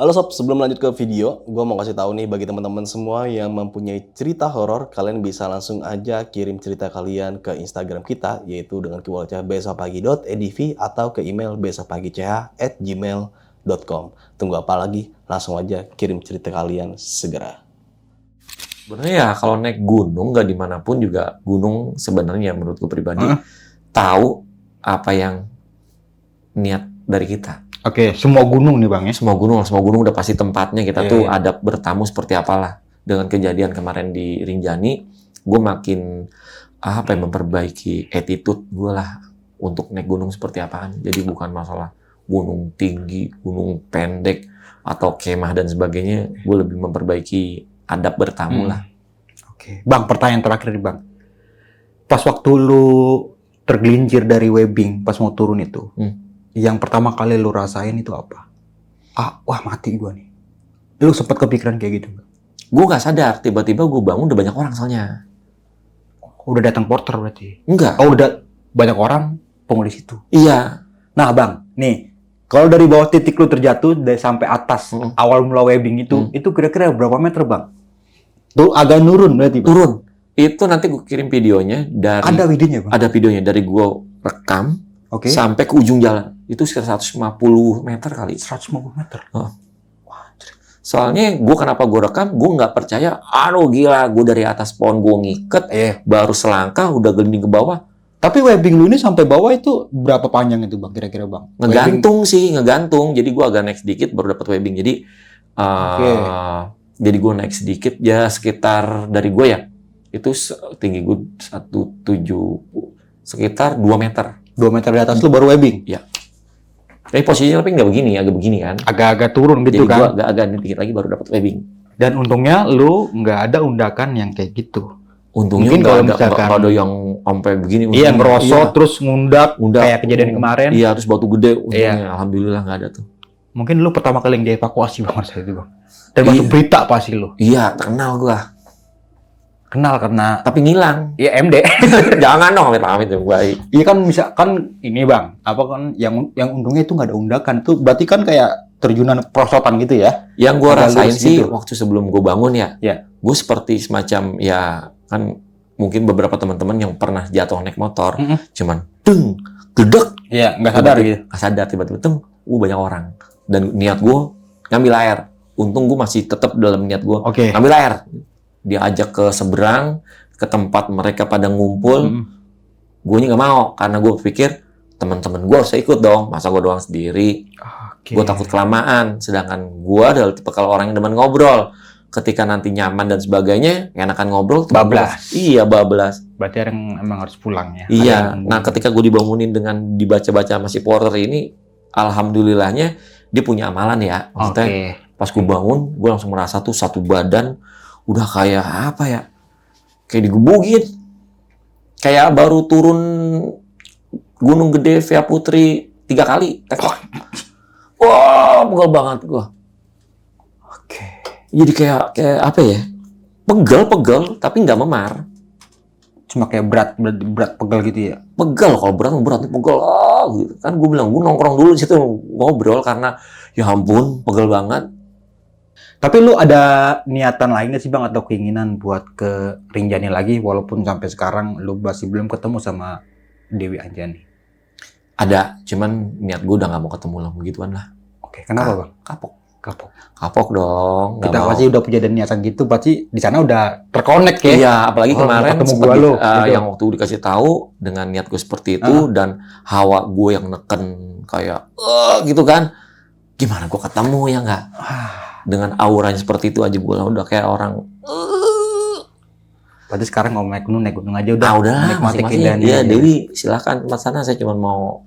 E: Halo sob, sebelum lanjut ke video, gue mau kasih tahu nih bagi teman-teman semua yang mempunyai cerita horor, kalian bisa langsung aja kirim cerita kalian ke Instagram kita, yaitu dengan keywordnya besokpagi.edv atau ke email besokpagi.ch@gmail.com. Tunggu apa lagi? Langsung aja kirim cerita kalian segera.
B: Sebenarnya ya kalau naik gunung nggak dimanapun juga gunung sebenarnya menurut gue pribadi tahu apa yang niat dari kita.
A: Oke, semua gunung nih bang ya.
B: Semua gunung udah pasti tempatnya kita tuh ada bertamu seperti apalah. Dengan kejadian kemarin di Rinjani, gue makin memperbaiki attitude gue lah untuk naik gunung seperti apaan. Jadi bukan masalah gunung tinggi, gunung pendek atau kemah dan sebagainya. Gue lebih memperbaiki adab bertamu lah.
A: Oke, bang, pertanyaan terakhir nih bang. Pas waktu lu tergelincir dari webbing, pas mau turun itu, yang pertama kali lu rasain itu apa? Wah mati gua nih. Lu sempat kepikiran kayak gitu nggak?
B: Gue nggak sadar, tiba-tiba gue bangun udah banyak orang soalnya.
A: Udah datang porter berarti?
B: Enggak.
A: Oh udah banyak orang penghuni situ.
B: Iya.
A: Nah bang, nih kalau dari bawah titik lu terjatuh dari sampai atas awal mula webbing itu kira-kira berapa meter bang? Tuh agak nurun berarti bang?
B: Turun. Itu nanti gue kirim videonya dari.
A: Ada videonya bang?
B: Ada videonya dari gue rekam sampai ke ujung jalan. Itu sekitar 150 meter kali.
A: 150 meter?
B: Soalnya gue kenapa gue rekam, gue nggak percaya, gila, gue dari atas pohon gue ngiket, baru selangkah udah gelinding ke bawah.
A: Tapi webbing lu ini sampai bawah itu berapa panjang itu bang, kira-kira bang?
B: Ngegantung sih, ngegantung. Jadi gue agak naik sedikit baru dapat webbing. Jadi, jadi gue naik sedikit, ya sekitar dari gue ya, itu tinggi gue 170, sekitar 2 meter.
A: 2 meter di atas lu baru webbing?
B: Iya. Tapi posisinya tapi nggak begini, agak begini kan.
A: Agak-agak turun gitu.
B: Jadi
A: kan?
B: Jadi gue agak dikit lagi baru dapat webbing.
A: Dan untungnya lu nggak ada undakan yang kayak gitu.
B: Untungnya
A: mungkin kalau
B: nggak ada yang sampai begini.
A: Iya, ngerosot terus ngundak kayak kejadian kemarin.
B: Iya, terus batu gede. Untungnya alhamdulillah nggak ada tuh.
A: Mungkin lu pertama kali yang dievakuasi bang saat itu bang. Termasuk berita pasti lu.
B: Iya, terkenal gua.
A: Kenal karena
B: tapi ngilang.
A: Iya MD.
B: Jangan dong amit-amit ya baik.
A: Iya kan misalkan ini bang, apa kan yang untungnya itu nggak ada undakan tuh berarti kan kayak terjunan perosotan gitu ya.
B: Yang gua rasain sih gitu. Waktu sebelum gua bangun ya. Gua seperti semacam ya kan mungkin beberapa teman-teman yang pernah jatuh naik motor cuman deng gedek.
A: Iya, nggak sadar gitu.
B: Nggak sadar tiba-tiba banyak orang dan niat gua ngambil air. Untung gua masih tetap dalam niat gua ngambil air. Dia ajak ke seberang, ke tempat mereka pada ngumpul. Guanya nggak mau, karena gue pikir teman-teman gue harus ikut dong. Masa gue doang sendiri? Gue takut kelamaan. Sedangkan gue adalah tipe kalau orang yang demen ngobrol. Ketika nanti nyaman dan sebagainya, enakan ngobrol.
A: Bablas.
B: Iya, bablas.
A: Berarti orang emang harus pulang ya?
B: Iya. Nah, ketika gue dibangunin dengan dibaca-baca masih porter ini, alhamdulillahnya dia punya amalan ya. Maksudnya, pas gue bangun, gue langsung merasa tuh satu badan udah kayak apa ya? Kayak digebukin. Kayak baru turun Gunung Gede Via Putri 3 kali. Wah, pegel banget gua. Jadi kayak apa ya? Pegel, tapi nggak memar.
A: Cuma kayak berat pegel gitu ya?
B: Pegel, kalau berat pegel. Gitu. Kan gue bilang, gue nongkrong dulu di situ ngobrol karena ya ampun, pegel banget.
A: Tapi lu ada niatan lain nggak sih Bang atau keinginan buat ke Rinjani lagi walaupun sampai sekarang lu masih belum ketemu sama Dewi Anjani?
B: Ada, cuman niat gue udah nggak mau ketemu lah begituan lah.
A: Oke, kenapa Bang?
B: Kapok.
A: Kapok.
B: Dong. Nggak
A: Kita
B: mau.
A: pasti udah punya niatan gitu, pasti di sana udah terkonek ya.
B: Iya, apalagi
A: Oh,
B: kemarin
A: ketemu
B: sempat
A: gua lu, gitu.
B: yang waktu dikasih tahu dengan niat gue seperti itu dan hawa gue yang neken kayak gitu kan. Gimana gue ketemu ya nggak? Dengan auranya seperti itu aja gue udah kayak orang
A: Berarti sekarang mau naik gunung aja udah.
B: udah
A: menikmati
B: masing-masing.
A: keindahannya
B: Iya,
A: aja.
B: Dewi silakan tempat sana, saya cuma mau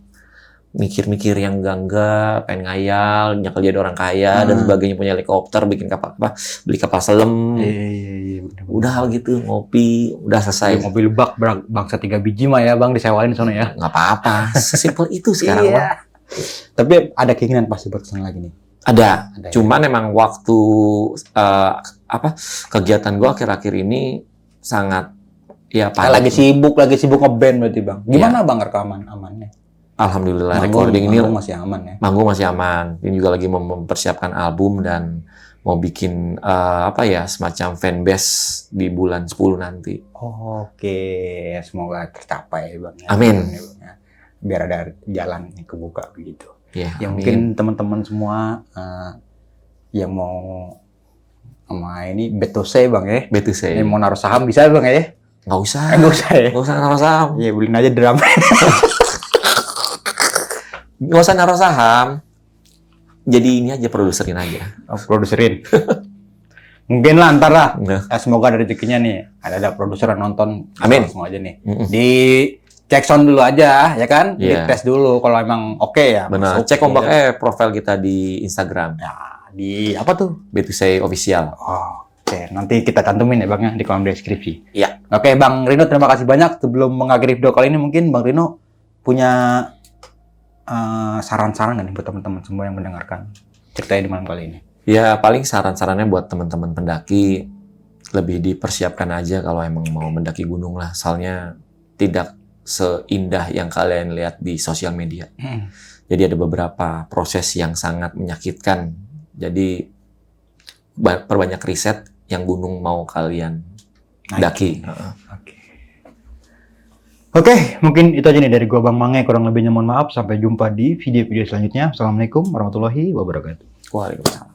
B: mikir-mikir yang enggak, pengen ngayal, nyakal jadi orang kaya dan sebagainya, punya helikopter, bikin kapal beli kapal selam.
A: Iya, bener.
B: Udah gitu ngopi, udah selesai.
A: Mobil bak bangsa 3 biji mah ya Bang disewain di sana ya.
B: Nggak apa-apa, sesimpel itu sekarang
A: Iya.
B: Bang.
A: Tapi ada keinginan pasti buat kesana lagi nih.
B: Ada,
A: Ada ya?
B: cuman emang waktu kegiatan gua akhir-akhir ini sangat ya padat.
A: Lagi sibuk ngeband berarti Bang. Gimana Bang rekaman amannya?
B: Alhamdulillah recording ini
A: manggung masih aman ya.
B: manggung masih aman. Ini juga lagi mempersiapkan album dan mau bikin semacam fanbase di bulan 10 nanti.
A: Oke, semoga tercapai Bang ya.
B: Amin.
A: Biar ada jalan yang kebuka begitu.
B: Ya,
A: Ya
B: amin.
A: mungkin teman-teman semua yang mau sama ini Betose Bang ya.
B: Betul saya.
A: Yang mau naruh saham bisa Bang ya?
B: Nggak usah.
A: Nggak usah ya?
B: Nggak usah naruh saham.
A: Iya, beliin aja drum.
B: Nggak usah naruh saham. Jadi ini aja, produserin aja.
A: Produserin. Mungkin lah ntar lah.
B: Nah,
A: Semoga ada rezekinya nih. Ada produser yang nonton.
B: Amin.
A: Langsung aja nih.
B: Mm-mm.
A: Di cek sound dulu aja, ya kan?
B: Iya.
A: Di tes dulu. Kalau emang oke ya.
B: benar.
A: masuk.
B: Cek ombak
A: Iya.
B: profil kita di Instagram.
A: Ya, di apa tuh?
B: Betusay Official.
A: Oh, oke. Nanti kita cantumin ya Bang ya di kolom deskripsi.
B: Iya.
A: Oke Bang Rino, terima kasih banyak. Sebelum mengakhiri video kali ini mungkin Bang Rino punya saran-saran nggak nih buat teman-teman semua yang mendengarkan ceritanya di malam kali ini?
B: Ya, paling saran-sarannya buat teman-teman pendaki lebih dipersiapkan aja kalau emang mau mendaki gunung lah. Soalnya tidak seindah yang kalian lihat di sosial media. Jadi ada beberapa proses yang sangat menyakitkan. Jadi perbanyak riset yang gunung mau kalian daki.
A: Oke, mungkin itu aja nih dari gua Bang Mange. Kurang lebihnya mohon maaf. Sampai jumpa di video-video selanjutnya. Assalamualaikum warahmatullahi wabarakatuh.
B: Waalaikumsalam.